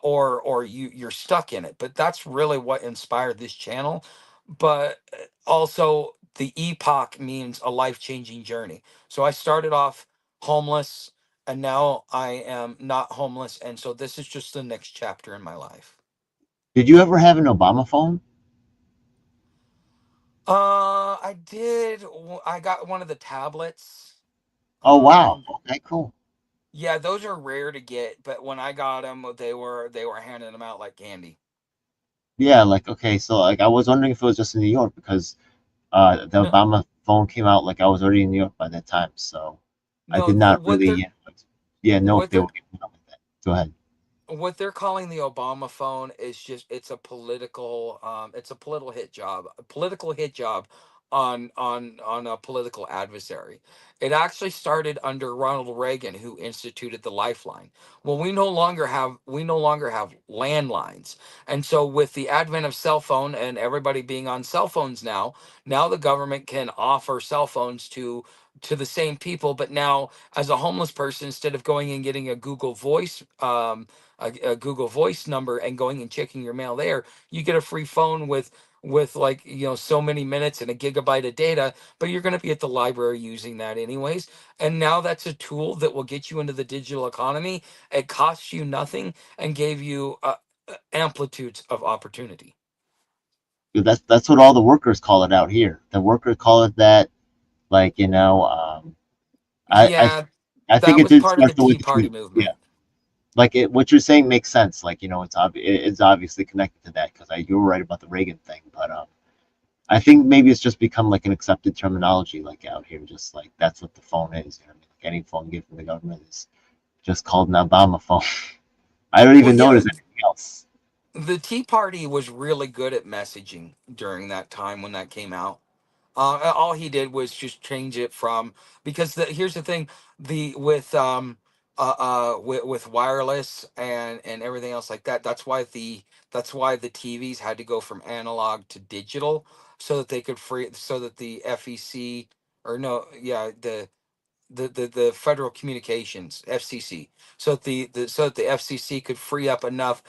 B: or you're stuck in it. But that's really what inspired this channel. But also, the epoch means a life changing journey. So I started off homeless, and now I am not homeless, and so this is just the next chapter in my life.
A: Did you ever have an Obama phone?
B: I did. I got one of the tablets.
A: Oh wow.
B: Um,
A: Okay, cool.
B: yeah, those are rare to get, but when I got them, they were handing them out like candy.
A: Yeah, like okay, so like I was wondering if it was just in New York because the
B: No,
A: Obama phone came out like I was already in New York by that time, so I
B: no,
A: did not
B: what
A: really
B: they're
A: yeah know if
B: what
A: they
B: they're
A: were giving out like that. Go ahead.
B: what they're calling the Obama phone is just it's a political hit job on a political adversary. It actually started under Ronald Reagan, who instituted the lifeline. Well, we no longer have landlines. And so with the advent of cell phone and everybody being on cell phones now the government can offer cell phones to the same people, but now as a homeless person, instead of going and getting a Google Voice number and going and checking your mail there, you get a free phone with like so many minutes and a gigabyte of data, but you're going to be at the library using that anyways. And now that's a tool that will get you into the digital economy. It costs you nothing and gave you amplitudes of opportunity.
A: That's what all the workers call it out here. The workers call it that, like I I
B: Yeah,
A: I think
B: that
A: it
B: was
A: did
B: part of the
A: start the way
B: Tea
A: the
B: Party
A: community. Yeah,
B: movement.
A: like what you're saying makes sense. Like it's obviously connected to that because you were right about the Reagan thing, but I think maybe it's just become like an accepted terminology, like out here, just like that's what the phone is. You know what I mean? Like any phone given from the government is just called an Obama phone. I don't
B: Well,
A: even know
B: yeah,
A: there's anything else.
B: the Tea Party was really good at messaging during that time when that came out. All he did was just change it from, because here's the thing, the with wireless and everything else like that. That's why the TVs had to go from analog to digital, so that they could free so that the FEC, or no, yeah, the Federal Communications FCC, so that the FCC could free up enough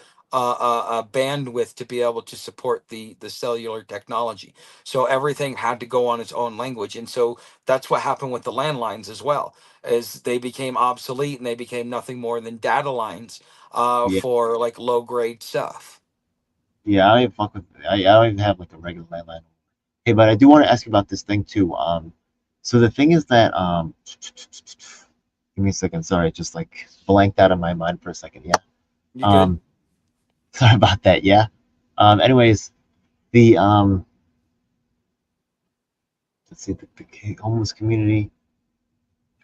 B: bandwidth to be able to support the cellular technology. So everything had to go on its own language, and so that's what happened with the landlines as well, as they became obsolete and they became nothing more than data lines
A: Yeah,
B: for like low grade stuff.
A: yeah. I don't even fuck with. I don't even have like a regular landline. Hey, but I do want to ask you about this thing too. So the thing is that give me a second. Sorry, just like blanked out of my mind for a second. Yeah.
B: You good?
A: Um, sorry about that. Yeah. Anyways, the let's see the homeless community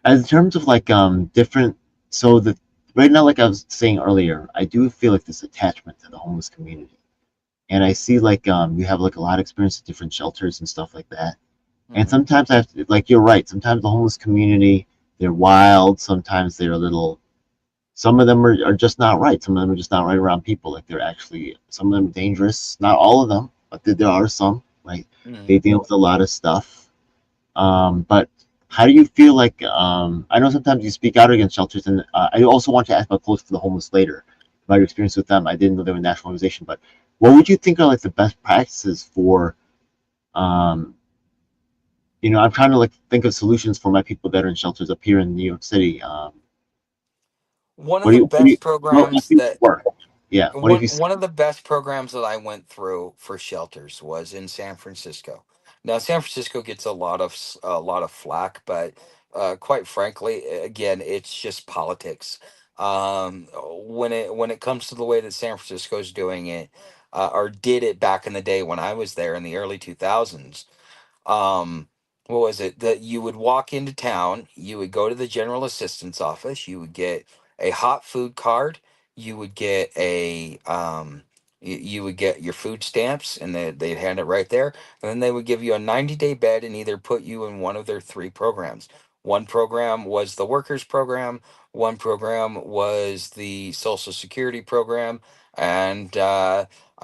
A: as in terms of like different. So the right now, like I was saying earlier, I do feel like this attachment to the homeless community, and I see like you have like a lot of experience at different shelters and stuff like that. And
B: Hmm.
A: sometimes I have to, like you're right. Sometimes the homeless community they're wild. Sometimes they're a little. Some of them are just not right. Some of them are just not right around people. Like they're actually some of them are dangerous. Not all of them, but there are some. Like
B: Hmm.
A: they deal with a lot of stuff. But how do you feel like? I know sometimes you speak out against shelters, and I also want to ask about Close for the Homeless later about your experience with them. I didn't know they were a national organization, but what would you think are like the best practices for um, I'm trying to like think of solutions for my people that are in shelters up here in New York City.
B: One of
A: What do
B: the
A: you, what do you,
B: best
A: what
B: programs
A: do you
B: that
A: work? Yeah. What have
B: One
A: you seen?
B: one of the best programs that I went through for shelters was in San Francisco. Now, San Francisco gets a lot of flack, but quite frankly, again, it's just politics. When it comes to the way that San Francisco's doing it, or did it back in the day when I was there in the early 2000s. What was it that you would walk into town, you would go to the general assistance office, you would get a hot food card, you would get you would get your food stamps, and they'd hand it right there, and then they would give you a 90-day bed and either put you in one of their three programs. One program was the workers program, one program was the social security program, and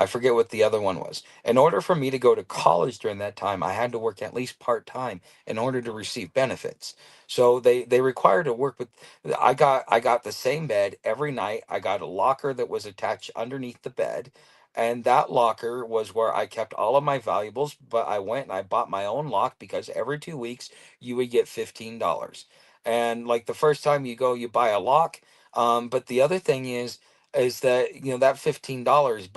B: I forget what the other one was. In order for me to go to college during that time, I had to work at least part time in order to receive benefits. So they required to work with. I got the same bed every night. I got a locker that was attached underneath the bed, and that locker was where I kept all of my valuables. But I went and I bought my own lock because every 2 weeks you would get $15. And like the first time you go, you buy a lock. But the other thing is that that $15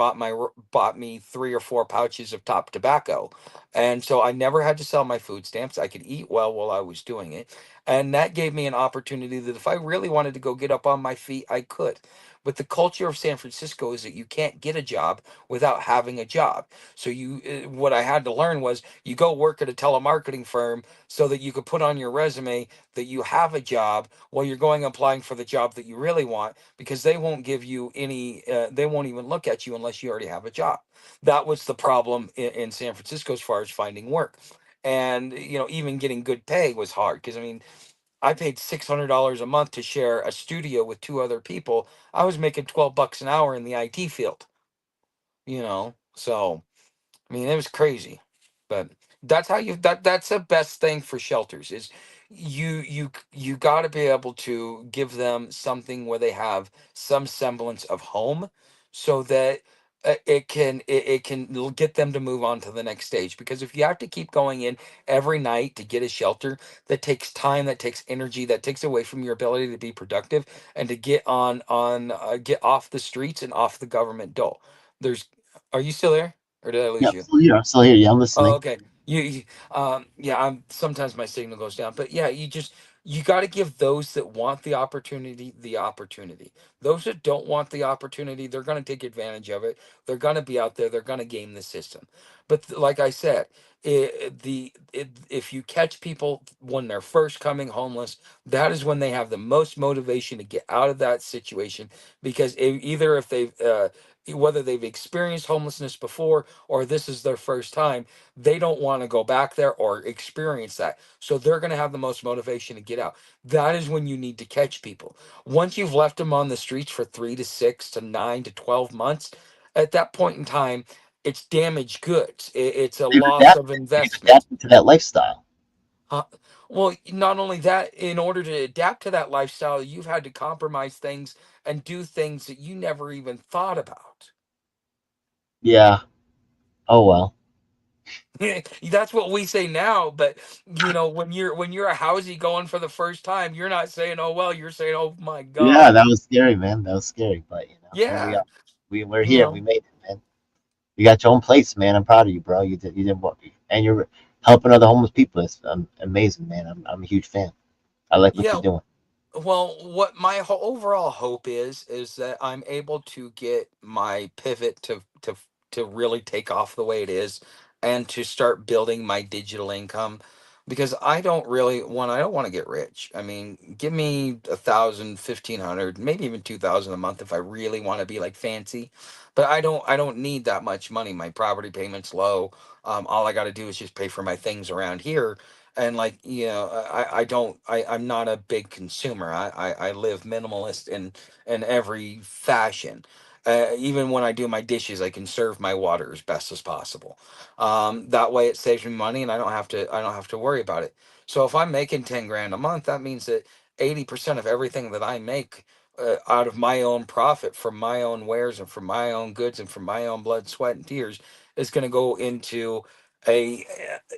B: bought me 3 or 4 pouches of top tobacco, and so I never had to sell my food stamps. I could eat well while I was doing it, and that gave me an opportunity that if I really wanted to go get up on my feet, I could. But the culture of San Francisco is that you can't get a job without having a job. So what I had to learn was you go work at a telemarketing firm so that you could put on your resume that you have a job while you're going applying for the job that you really want, because they won't give you any they won't even look at you unless you already have a job. That was the problem in San Francisco as far as finding work. And even getting good pay was hard, because I mean, I paid $600 a month to share a studio with two other people. I was making $12 an hour in the IT field, so I mean, it was crazy, but that's the best thing for shelters is you got to be able to give them something where they have some semblance of home, so that it can get them to move on to the next stage. Because if you have to keep going in every night to get a shelter, that takes time, that takes energy, that takes away from your ability to be productive and to get off the streets and off the government dole. There's Are you still there? Or did I
A: Yeah,
B: lose
A: I'm
B: you?
A: still here. I'm still here. Yeah, I'm
B: Oh,
A: listening.
B: okay. Yeah. I'm sometimes my signal goes down, but yeah, you got to give those that want the opportunity. Those that don't want the opportunity, they're going to take advantage of it. They're going to be out there. They're going to game the system. But like I said, if you catch people when they're first coming homeless, that is when they have the most motivation to get out of that situation. Because either if they've whether they've experienced homelessness before or this is their first time, they don't want to go back there or experience that. So they're going to have the most motivation to get out. That is when you need to catch people. Once you've left them on the streets for 3 to 6 to 9 to 12 months, at that point in time, it's damaged goods. It's a
A: They've
B: loss of
A: adapted. They've
B: investment.
A: adapted to that lifestyle.
B: Uh, well, not only that, in order to adapt to that lifestyle, you've had to compromise things and do things that you never even thought about.
A: Yeah. Oh well.
B: That's what we say now, but when you're a housey going for the first time, you're not saying, "Oh well," you're saying, "Oh my
A: Yeah,
B: God."
A: that was scary, man. That was scary. But here we
B: Yeah,
A: are. We're
B: you
A: here. We
B: know.
A: made it, man. You got your own place, man. I'm proud of you, bro. You did what, and you're helping other homeless people. It's amazing, man. I'm a huge fan. I like what you're
B: Yeah,
A: doing.
B: well, what my overall hope is that I'm able to get my pivot to really take off the way it is, and to start building my digital income, because I don't want to get rich. I mean, give me 1,000, 1,500, maybe even 2,000 a month if I really want to be like fancy, but I don't need that much money. My property payment's low. All I got to do is just pay for my things around here, and like I don't I'm not a big consumer. I live minimalist in every fashion. Even when I do my dishes, I conserve my water as best as possible. That way it saves me money, and I don't have to worry about it. So if I'm making 10 grand a month, that means that 80% of everything that I make, out of my own profit, from my own wares and from my own goods and from my own blood, sweat, and tears, is going to go a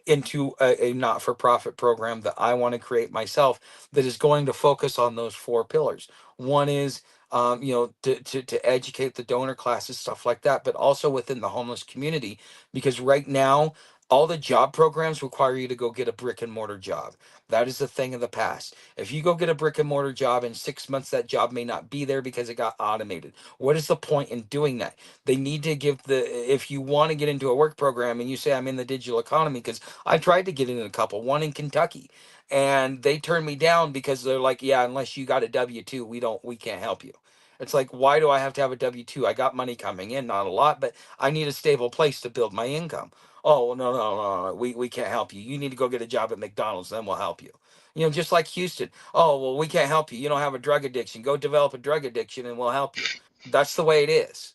B: into a not-for-profit program that I want to create myself, that is going to focus on those four pillars. One is to educate the donor classes, stuff like that, but also within the homeless community, because right now All the job programs require you to go get a brick and mortar job. That is a thing of the past. If you go get a brick and mortar job in 6 months, that job may not be there because it got automated. What is the point in doing that? They need to give the, if you want to get into a work program and you say, I'm in the digital economy, because I tried to get in a couple, one in Kentucky, and they turned me down because they're like, yeah, unless you got a W-2, we can't help you. It's like, why do I have to have a W-2? I got money coming in, not a lot, but I need a stable place to build my income. Oh, well, no, no, no, no, we can't help you. You need to go get a job at McDonald's, then we'll help you. You know, just like Houston. Oh, well, we can't help you. You don't have a drug addiction. Go develop a drug addiction and we'll help you. That's the way it is.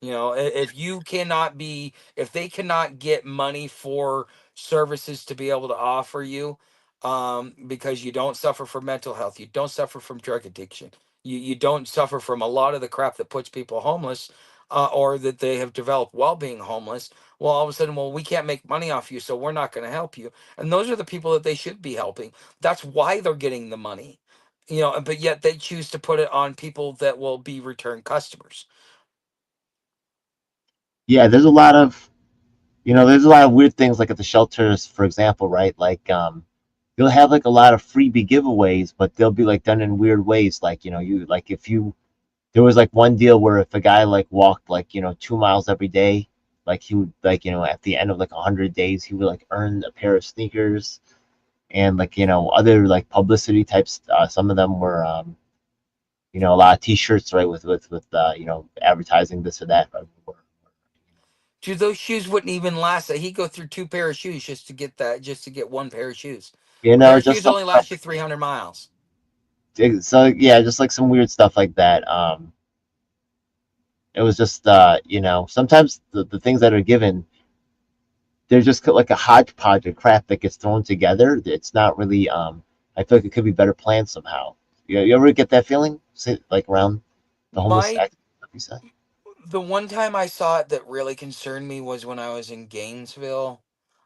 B: You know, if you cannot be, if they cannot get money for services to be able to offer you, because you don't suffer from mental health, you don't suffer from drug addiction, you don't suffer from a lot of the crap that puts people homeless, or that they have developed while being homeless. Well, all of a sudden, well, we can't make money off you, so we're not going to help you. And those are the people that they should be helping. That's why they're getting the money, you know, but yet they choose to put it on people that will be return customers.
A: Yeah, there's a lot of weird things like at the shelters, for example, right? Like they'll have like a lot of freebie giveaways, but they'll be like done in weird ways. Like, you like if you there was like one deal where if a guy like walked like, 2 miles every day, like he would like, at the end of like 100 days, he would like earn a pair of sneakers and like, other like publicity types. Some of them were a lot of t-shirts, right, with advertising this or that.
B: Dude, those shoes wouldn't even last. He'd go through two pair of shoes just to get that, just to get one pair of shoes. A pair of
A: Just
B: shoes
A: some
B: only
A: stuff
B: lasts you 300 miles.
A: so yeah, just like some weird stuff like that. It was just sometimes the things that are given, they're just like a hodgepodge of crap that gets thrown together. It's not really I feel like it could be better planned somehow. You ever get that feeling? Like around the homeless
B: My
A: act you said?
B: The one time I saw it that really concerned me was when I was in Gainesville.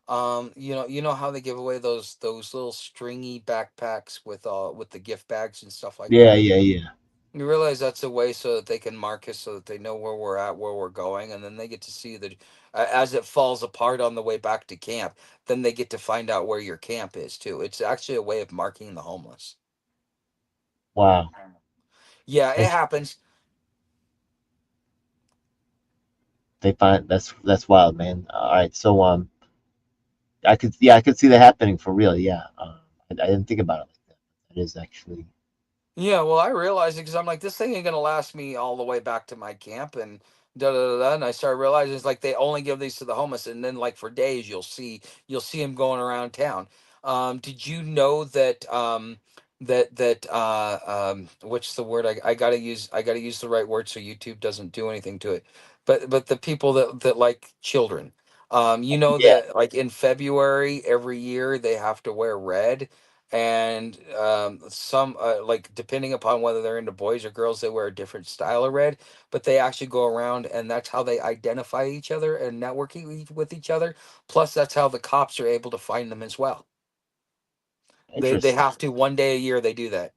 B: You know how they give away those little stringy backpacks with the gift bags and stuff like
A: Yeah,
B: that.
A: yeah, yeah.
B: You realize that's a way so that they can mark us so that they know where we're at, where we're going, and then they get to see that as it falls apart on the way back to camp, then they get to find out where your camp is too. It's actually a way of marking the homeless.
A: Wow.
B: Yeah, it
A: Interesting.
B: happens.
A: They find that's wild, man. All right, so I could see that happening for real. Yeah, I didn't think about it like that. That is actually
B: Yeah, well, I realized it because I'm like, this thing ain't gonna last me all the way back to my camp, and da da da. Da. And I started realizing it's like they only give these to the homeless, and then like for days you'll see them going around town. Did you know that what's the word? I gotta use the right word so YouTube doesn't do anything to it. But the people that like children, you know
A: yeah.
B: that like in February every year they have to wear red, and some like depending upon whether they're into boys or girls, they wear a different style of red, but they actually go around and that's how they identify each other and networking with each other. Plus that's how the cops are able to find them as well. They
A: Interesting.
B: have to, one day a year they do that.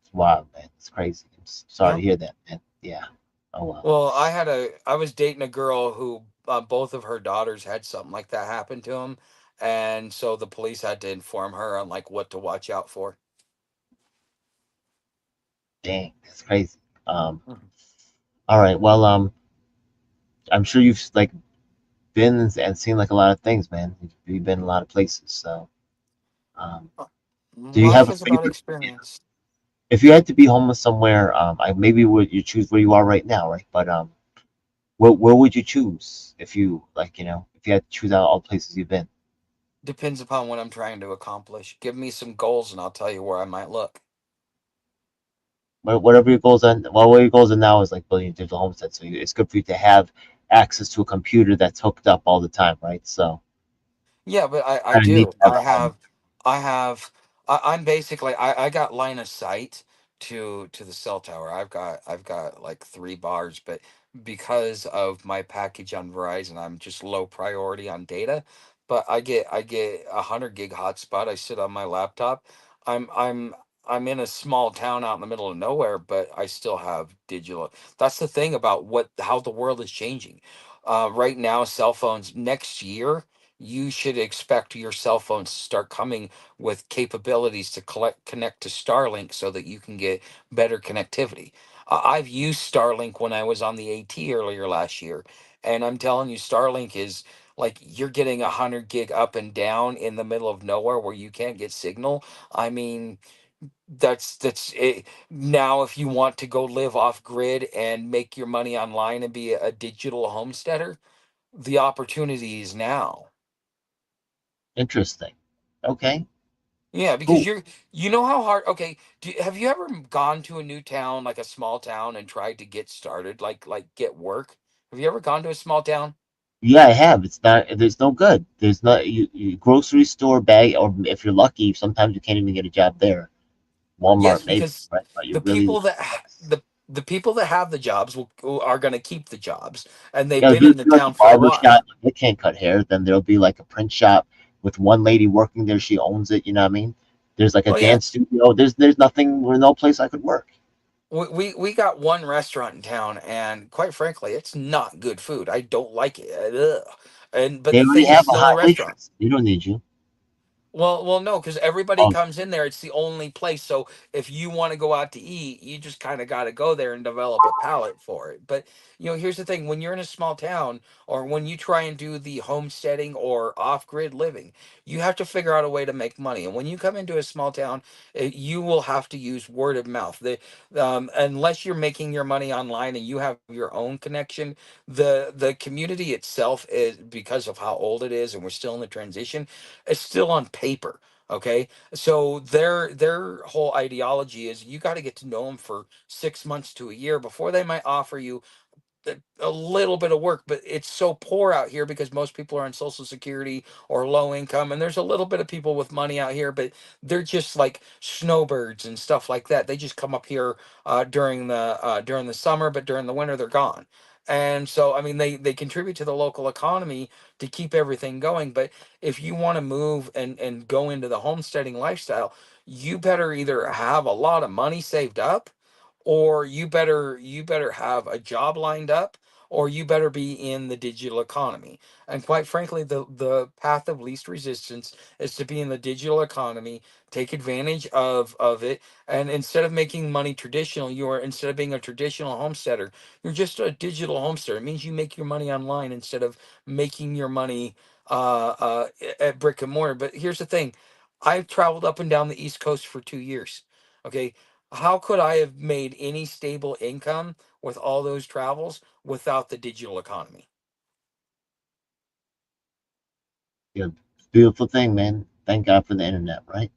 A: It's wild, man. It's crazy. Sorry to
B: Yep.
A: hear that, man. Yeah. Oh well.
B: Well, I was dating a girl who both of her daughters had something like that happen to them, and so the police had to inform her on like what to watch out for.
A: Dang, that's crazy. Um.
B: Mhm.
A: All right. Well, I'm sure you've like been and seen like a lot of things, man. You've been a lot of places. So, um, do you have
B: Life
A: a
B: is about
A: favorite? Yeah.
B: experience.
A: If you had to be homeless somewhere, I maybe would you choose where you are right now, right? But where would you choose if you like, if you had to choose out all the places you've been?
B: Depends upon what I'm trying to accomplish. Give me some goals and I'll tell you where I might look.
A: Whatever your goals are, well, what your goals are now is like building a digital homestead. So it's good for you to have access to a computer that's hooked up all the time, right? So
B: Yeah, but I
A: kind of need
B: do.
A: to have a home.
B: I have I'm basically I got line of sight to the cell tower. I've got like 3 bars, but because of my package on Verizon, I'm just low priority on data. But I get 100 gig hotspot. I sit on my laptop. I'm I'm I'm in a small town out in the middle of nowhere, but I still have digital. That's the thing about what how the world is changing. Right now, cell phones, next year, you should expect your cell phones to start coming with capabilities to connect to Starlink so that you can get better connectivity. I've used Starlink when I was on the AT earlier last year, and I'm telling you, Starlink is like you're getting 100 gig up and down in the middle of nowhere where you can't get signal. I mean, that's it. Now, if you want to go live off grid and make your money online and be a digital homesteader, the opportunity is now.
A: Interesting. Okay.
B: Yeah, because
A: Cool.
B: you know how hard. Okay, have you ever gone to a new town, like a small town, and tried to get started, like get work? Have you ever gone to a small town?
A: Yeah, I have. It's not. There's no good. There's not. Grocery store bag, or if you're lucky, sometimes you can't even get a job there.
B: Yes,
A: Walmart, maybe,
B: because
A: right? But you're
B: the
A: really
B: people that the people that have the jobs are going to keep the jobs, and they've
A: yeah.
B: been
A: There'll
B: in the
A: be like a
B: town for a
A: barber shop.
B: while.
A: They can't cut hair. Then there'll be like a print shop with one lady working there. She owns it. You know what I mean? There's like a
B: Oh yeah,
A: dance studio. There's nothing. There's no place I could work.
B: we got one restaurant in town, and quite frankly, it's not good food. I don't like it. Ugh. And but
A: They
B: the
A: already
B: thing is,
A: have
B: it's
A: a
B: the only
A: hot
B: restaurant.
A: waitress. They don't need you.
B: Well, no, because everybody
A: Oh,
B: comes in there. It's the only place. So if you want to go out to eat, you just kind of got to go there and develop a palate for it. But here's the thing: when you're in a small town, or when you try and do the homesteading or off-grid living, you have to figure out a way to make money. And when you come into a small town, you will have to use word of mouth. Unless you're making your money online and you have your own connection, the community itself is, because of how old it is, and we're still in the transition, it's still on paper. Okay, so their whole ideology is you got to get to know them for 6 months to a year before they might offer you a little bit of work. But it's so poor out here because most people are on social security or low income, and there's a little bit of people with money out here, but they're just like snowbirds and stuff like that. They just come up here during the summer, but during the winter they're gone. And so, I mean, they contribute to the local economy to keep everything going. But if you want to move and go into the homesteading lifestyle, you better either have a lot of money saved up, or you better have a job lined up, or you better be in the digital economy. And quite frankly, the path of least resistance is to be in the digital economy, take advantage of it. And instead of making money traditional, instead of being a traditional homesteader, you're just a digital homesteader. It means you make your money online instead of making your money at brick and mortar. But here's the thing: I've traveled up and down the East Coast for 2 years. Okay, how could I have made any stable income with all those travels without the digital economy?
A: yeah, beautiful thing, man. Thank God for the internet, right?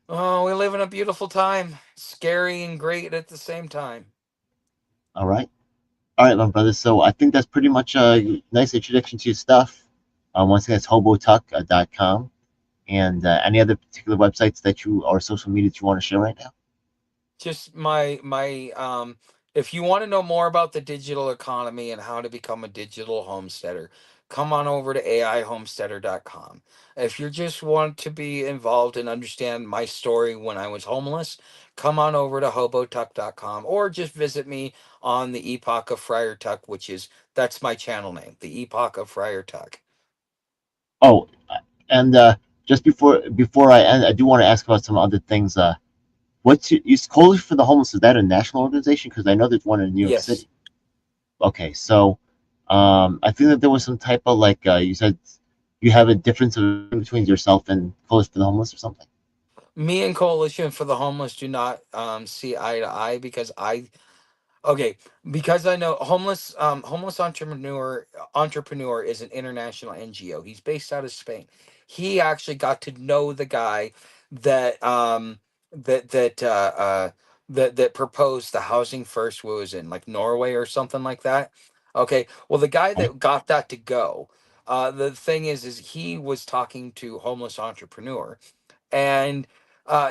B: Oh, we live in a beautiful time, scary and great at the same time.
A: All right. All right, my brother. So I think that's pretty much a nice introduction to your stuff. Once again, it's hobotuck.com. And any other particular websites that you or social media that you want to share right now?
B: Just my if you want to know more about the digital economy and how to become a digital homesteader, come on over to aihomesteader.com. If you just want to be involved and understand my story when I was homeless, come on over to hobotuck.com, or just visit me on the Epoch of Friar Tuck, which is that's my channel name, the Epoch of Friar Tuck.
A: Oh, and just before I end, I do want to ask about some other things. Is Coalition for the Homeless? Is that a national organization? Because I know there's one in New York
B: Yes.
A: City. Okay, so I think that there was some type of like you said you have a difference of opinion between yourself and Coalition for the Homeless or something.
B: Me and Coalition for the Homeless do not see eye to eye because okay, because I know homeless entrepreneur is an international NGO. He's based out of Spain. He actually got to know the guy that that that uh, uh that proposed the housing first. What was in like Norway or something like that. Okay, well the guy
A: Right?
B: that got that to go. The thing is he was talking to homeless entrepreneur, and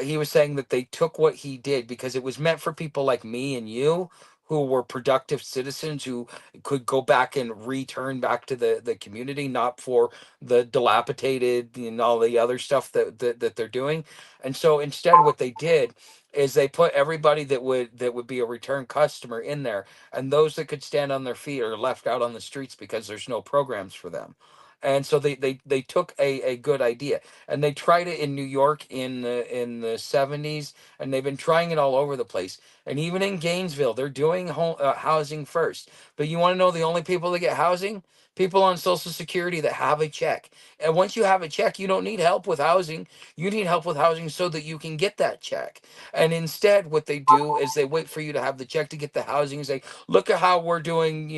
B: he was saying that they took what he did because it was meant for people like me and you who were productive citizens who could go back and return back to the community, not for the dilapidated and all the other stuff that they're doing. And so instead, what they did is they put everybody that would be a return customer in there, and those that could stand on their feet are left out on the streets because there's no programs for them. And so they took a good idea, and they tried it in New York in the 70s, and they've been trying it all over the place. And even in Gainesville, they're doing housing first. But you want to know the only people that get housing? People on Social Security that have a check. And once you have a check, you don't need help with housing. You need help with housing so that you can get that check. And instead, what they do is they wait for you to have the check to get the housing and say, look at how we're doing,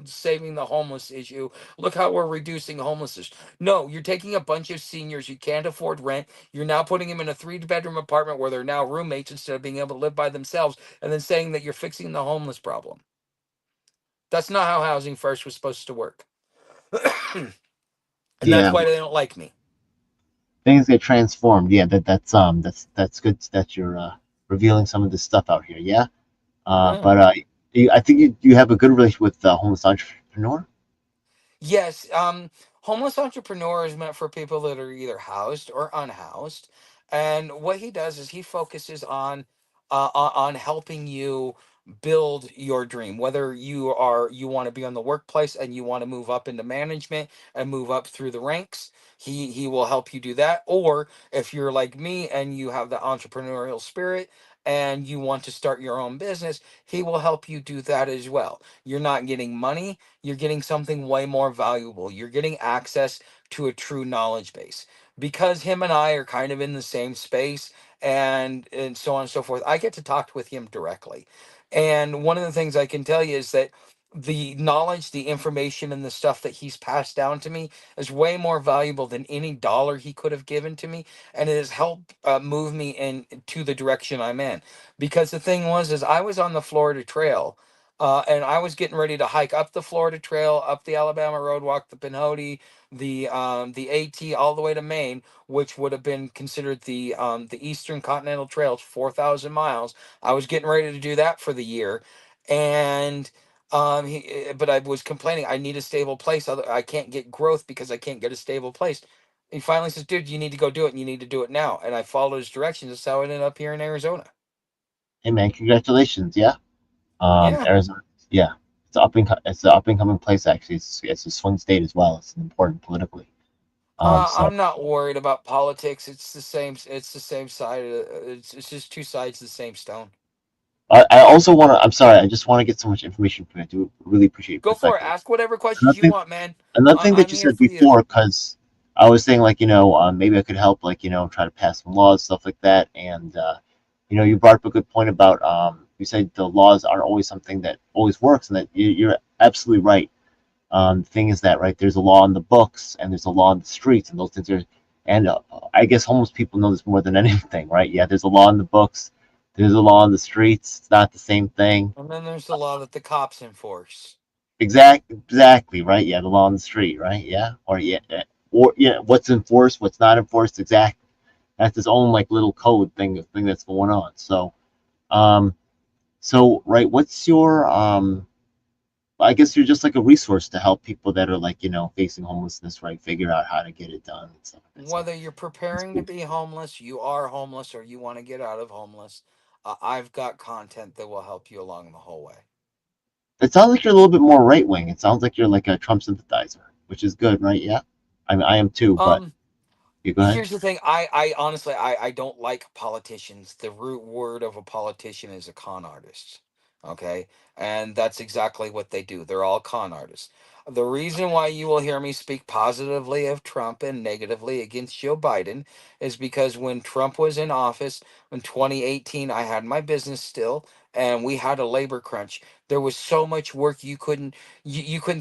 B: saving the homeless issue. Look how we're reducing homelessness. No, you're taking a bunch of seniors who can't afford rent. You're now putting them in a three-bedroom apartment where they're now roommates instead of being able to live by themselves, and then saying that you're fixing the homeless problem. That's not how housing first was supposed to work. And that's
A: Yeah,
B: why they don't like me.
A: things get transformed. Yeah, that's good that you're revealing some of this stuff out here. Yeah,
B: Yeah.
A: but I think you have a good relationship with the homeless entrepreneur.
B: Yes, homeless entrepreneur is meant for people that are either housed or unhoused, and what he does is he focuses on helping you build your dream. Whether you want to be on the workplace and you want to move up into management and move up through the ranks, he will help you do that. Or if you're like me and you have the entrepreneurial spirit and you want to start your own business, he will help you do that as well. You're not getting money, you're getting something way more valuable. You're getting access to a true knowledge base. Because him and I are kind of in the same space, and so on and so forth, I get to talk with him directly. And one of the things I can tell you is that the knowledge, the information, and the stuff that he's passed down to me is way more valuable than any dollar he could have given to me, and it has helped move me into the direction I'm in. Because the thing was, is I was on the Florida Trail, and I was getting ready to hike up the Florida Trail, up the Alabama Road, walk the Pinhoti, the AT, all the way to Maine, which would have been considered the Eastern Continental Trail, 4,000 miles. I was getting ready to do that for the year, and but I was complaining I need a stable place. I can't get growth because I can't get a stable place. He finally says, "Dude, you need to go do it, and you need to do it now." And I followed his directions. That's how I ended up here in Arizona.
A: Hey man, congratulations. Yeah,
B: Yeah.
A: Arizona. Yeah, it's an up and coming place actually. It's a swing state as well. It's important politically. So
B: I'm not worried about politics. It's the same. It's the same side. It's just two sides of the same stone.
A: I also want to. I'm sorry. I just want to get so much information from you. I do really appreciate your
B: Go for it.
A: perspective.
B: Ask whatever questions
A: Another
B: you
A: thing,
B: want, man.
A: another thing that
B: I'm
A: you
B: here
A: said
B: for you.
A: before, because I was saying like maybe I could help like try to pass some laws stuff like that, and you brought up a good point about you said the laws aren't always something that always works, and that you're absolutely right. The thing is that right there's a law in the books and there's a law in the streets, and those things are, and I guess homeless people know this more than anything, right? Yeah, there's a law in the books, there's a law in the streets. It's not the same thing.
B: And then there's the law that the cops enforce.
A: Exactly, right? Yeah, the law on the street, right? Yeah, or yeah, what's enforced, what's not enforced, exactly. That's its own like little code thing that's going on. Um, right, what's your I guess you're just like a resource to help people that are like facing homelessness, right? Figure out how to get it done and stuff like that. So
B: Whether you're
A: that's
B: preparing to
A: cool.
B: be homeless, you are homeless, or you want to get out of homeless, I've got content that will help you along the whole way.
A: It sounds like you're a little bit more right wing. It sounds like you're like a Trump sympathizer, which is good, right? Yeah, I mean I am too, but
B: Um,
A: you go ahead.
B: Here's the thing. I honestly, I don't like politicians. The root word of a politician is a con artist. Okay. And that's exactly what they do. They're all con artists. The reason why you will hear me speak positively of Trump and negatively against Joe Biden is because when Trump was in office in 2018, I had my business still, and we had a labor crunch. There was so much work you couldn't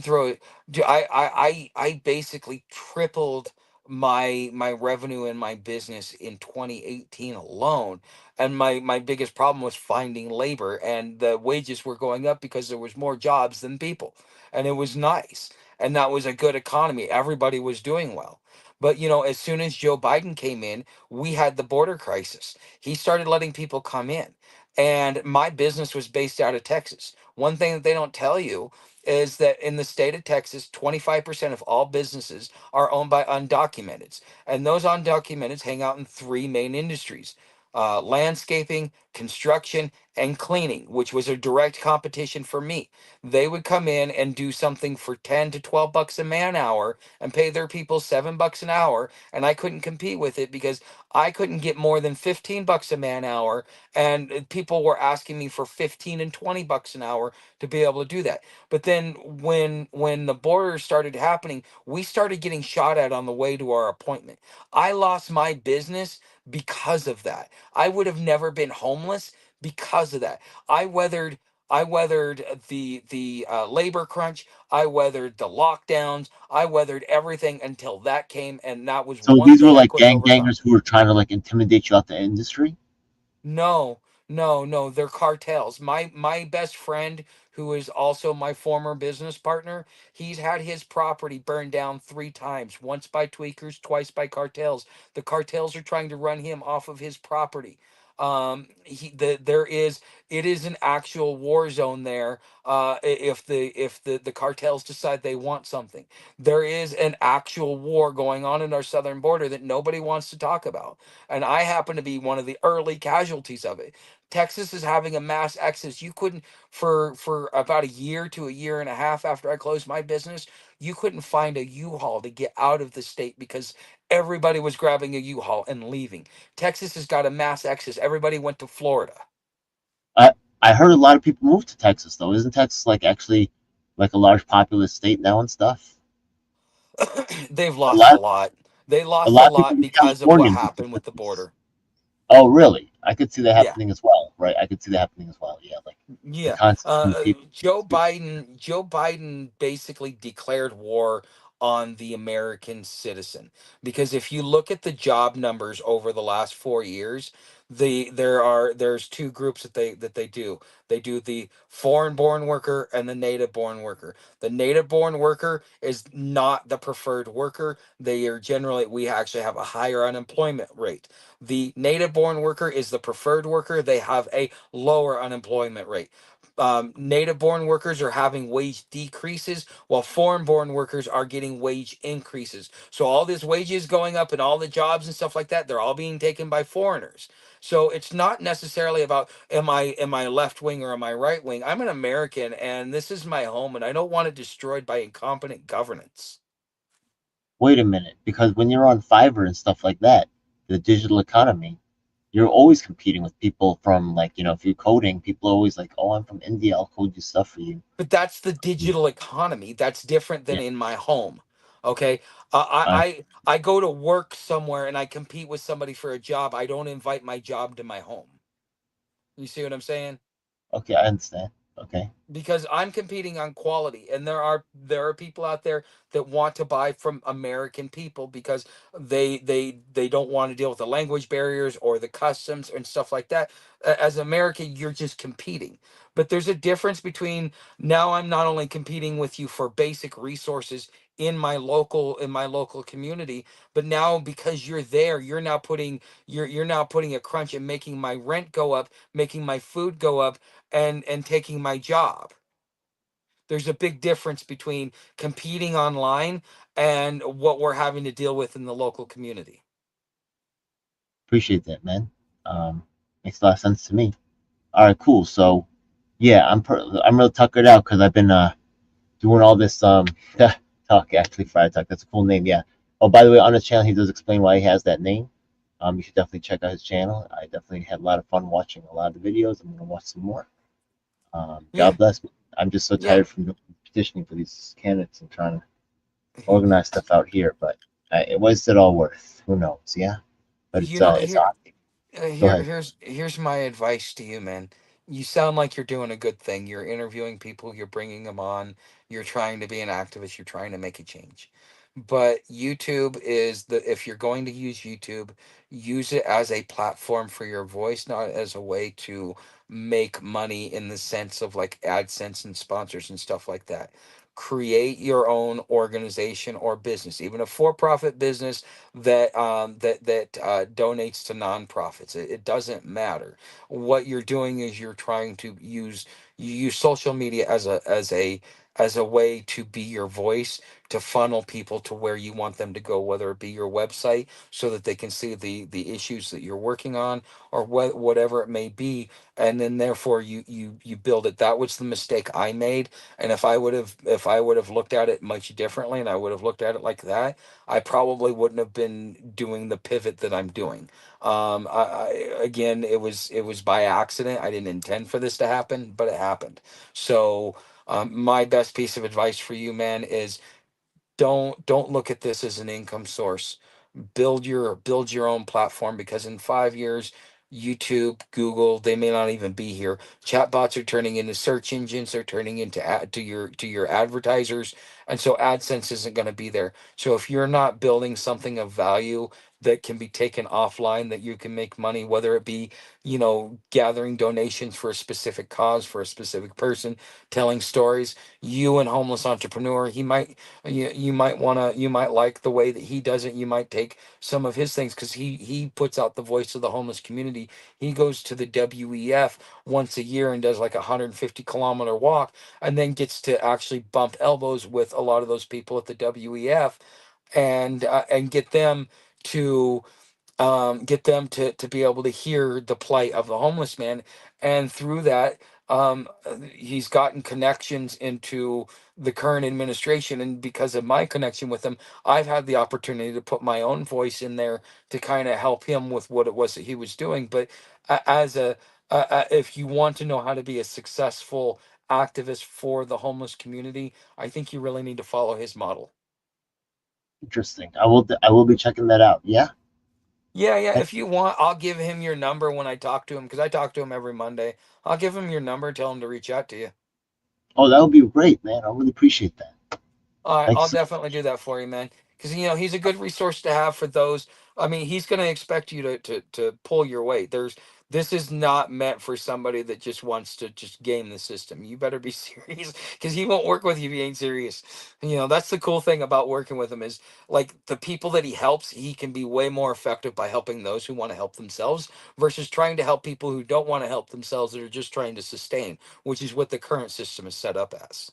B: throw it. I basically tripled my revenue in my business in 2018 alone, and my biggest problem was finding labor, and the wages were going up because there was more jobs than people, and it was nice, and that was a good economy. Everybody was doing well. But as soon as Joe Biden came in, we had the border crisis. He started letting people come in, and my business was based out of Texas. One thing that they don't tell you is that in the state of Texas, 25% of all businesses are owned by undocumenteds. And those undocumenteds hang out in three main industries: landscaping, construction, and cleaning, which was a direct competition for me. They would come in and do something for 10 to 12 bucks a man hour and pay their people 7 bucks an hour. And I couldn't compete with it because I couldn't get more than 15 bucks a man hour, and people were asking me for 15 and 20 bucks an hour to be able to do that. But then when the border started happening, we started getting shot at on the way to our appointment. I lost my business because of that. I would have never been homeless because of that. I weathered the labor crunch. I weathered the lockdowns. I weathered everything until that came, and that was
A: So
B: one
A: these were
B: thing I
A: like
B: couldn't overcome.
A: gangbangers who were trying to like intimidate you out the industry.
B: No, no, they're cartels. My best friend, who is also my former business partner, he's had his property burned down 3 times, once by tweakers, twice by cartels. The cartels are trying to run him off of his property. There is, it is an actual war zone there. If the cartels decide they want something, there is an actual war going on in our southern border that nobody wants to talk about, and I happen to be one of the early casualties of it. Texas is having a mass exodus. You couldn't, for about a year to a year and a half after I closed my business, you couldn't find a U-Haul to get out of the state because everybody was grabbing a U-Haul and leaving. Texas has got a mass exodus. Everybody went to Florida.
A: I I heard a lot of people move to Texas though. Isn't Texas like actually like a large populous state now and stuff?
B: They've
A: A
B: lost a
A: lot
B: lot. They
A: a
B: lost a
A: lot of people
B: lot
A: move to
B: because of what
A: California and move to
B: happened with the
A: Texas.
B: border.
A: Oh really? I could see that
B: Yeah.
A: happening as well, right? I could see that happening as well. Yeah, like the
B: Yeah,
A: constant people.
B: Joe Biden basically declared war on the American citizen, because if you look at the job numbers over the last 4 years, there's two groups that they do. They do the foreign born worker and the native born worker. The native born worker is not the preferred worker. They are generally, we actually have a higher unemployment rate. The native born worker is the preferred worker. They have a lower unemployment rate. Native born workers are having wage decreases, while foreign born workers are getting wage increases. So all this wages going up and all the jobs and stuff like that, they're all being taken by foreigners. So it's not necessarily about, am I left wing or am I right wing? I'm an American and this is my home, and I don't want it destroyed by incompetent governance.
A: Wait a minute, because when you're on Fiverr and stuff like that, the digital economy, you're always competing with people from like if you're coding, people are always like, "Oh, I'm from India. I'll code you stuff for you."
B: But that's the
A: Yeah,
B: digital economy. That's different than
A: yeah.
B: in my home. Okay. Uh,
A: Uh,
B: I, I I go to work somewhere and I compete with somebody for a job. I don't invite my job to my home. You see what I'm saying?
A: okay, I understand. Okay,
B: Because I'm competing on quality, and there are people out there that want to buy from American people because they don't want to deal with the language barriers or the customs and stuff like that. As American, you're just competing. But there's a difference between, now I'm not only competing with you for basic resources in my local community, but now because you're there, you're now putting a crunch and making my rent go up, making my food go up, and taking my job. There's a big difference between competing online and what we're having to deal with in the local community.
A: appreciate that, man. Makes a lot of sense to me. All right, cool. So, yeah, I'm real tuckered out because I've been doing all this talk. Actually, Friar Tuck. That's a cool name. Yeah. Oh, by the way, on his channel, he does explain why he has that name. You should definitely check out his channel. I definitely had a lot of fun watching a lot of the videos. I'm gonna watch some more.
B: Yeah,
A: God bless me. I'm just so
B: yeah.
A: tired from petitioning for these candidates and trying to organize stuff out here. But was it all worth? Who knows? Yeah. But
B: You know,
A: it's
B: here
A: on.
B: Uh,
A: Go
B: here,
A: ahead.
B: here's my advice to you, man. You sound like you're doing a good thing. You're interviewing people, you're bringing them on, you're trying to be an activist, you're trying to make a change. But YouTube is if you're going to use YouTube, use it as a platform for your voice, not as a way to make money in the sense of like AdSense and sponsors and stuff like that. create your own organization or business, even a for-profit business that donates to nonprofits. It doesn't matter. What you're doing is you're trying to use social media as a way to be your voice, to funnel people to where you want them to go, whether it be your website so that they can see the issues that you're working on, or whatever it may be. And then therefore you build it. That was the mistake I made. And if I would have looked at it much differently, and I would have looked at it like that, I probably wouldn't have been doing the pivot that I'm doing. Again, it was by accident. I didn't intend for this to happen, but it happened. So my best piece of advice for you, man, is don't look at this as an income source. Build your own platform, because in 5 years, YouTube, Google, they may not even be here. Chatbots are turning into search engines, they're turning into to your advertisers, and so AdSense isn't going to be there. So if you're not building something of value that can be taken offline, that you can make money, whether it be, gathering donations for a specific cause, for a specific person, telling stories. You and homeless entrepreneur, you might like the way that he does it. You might take some of his things, because he puts out the voice of the homeless community. He goes to the WEF once a year and does like a 150-kilometer walk, and then gets to actually bump elbows with a lot of those people at the WEF, and to get them to be able to hear the plight of the homeless man. And through that, he's gotten connections into the current administration. And because of my connection with him, I've had the opportunity to put my own voice in there to kind of help him with what it was that he was doing. But as if you want to know how to be a successful activist for the homeless community, I think you really need to follow his model.
A: Interesting. I will be checking that out. Yeah.
B: Yeah, yeah.
A: Thank-
B: If you want, I'll give him your number when I talk to him, because I talk to him every Monday. I'll give him your number, tell him to reach out to you.
A: Oh, that would be great, man. I really appreciate that.
B: All right, I'll
A: Thanks.
B: definitely do that for you, man. Because he's a good resource to have for those. I mean, he's going to expect you to pull your weight. This is not meant for somebody that just wants to just game the system. You better be serious, because he won't work with you if he ain't serious. That's the cool thing about working with him, is like the people that he helps, he can be way more effective by helping those who want to help themselves, versus trying to help people who don't want to help themselves, that are just trying to sustain, which is what the current system is set up as.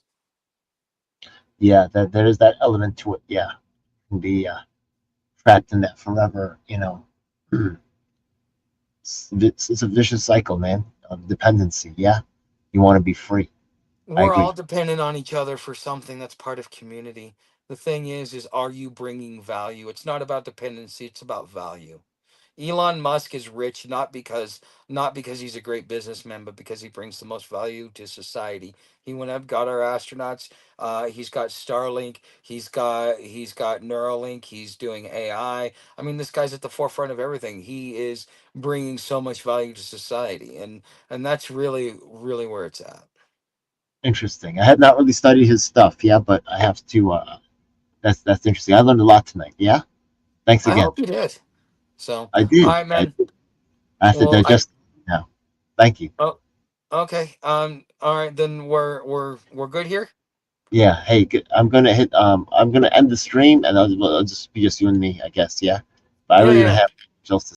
A: Yeah, that there is that element to it. Yeah, can be trapped in that forever. It's a vicious cycle, man, of dependency. Yeah, you want to be free. I
B: We're all
A: agree.
B: dependent on each other for something. That's part of community. The thing is are you bringing value? It's not about dependency, it's about value. Elon Musk is rich not because he's a great businessman, but because he brings the most value to society. He went up, got our astronauts. He's got Starlink. He's got Neuralink. He's doing AI. I mean, this guy's at the forefront of everything. He is bringing so much value to society, and that's really really where it's at.
A: Interesting. I had not really studied his stuff. Yeah, but I have to. That's interesting. I learned a lot tonight. Yeah. Thanks
B: I
A: again.
B: hope you did. So,
A: I
B: all
A: did.
B: right,
A: I
B: man.
A: did. I have to
B: Well, I
A: digest it now. Thank you.
B: oh okay. All right, then we're good here.
A: Yeah. Hey, good. I'm gonna hit. I'm gonna end the stream, and I'll just be just you and me, I guess. Yeah. But I
B: Yeah,
A: really don't
B: yeah.
A: have much else to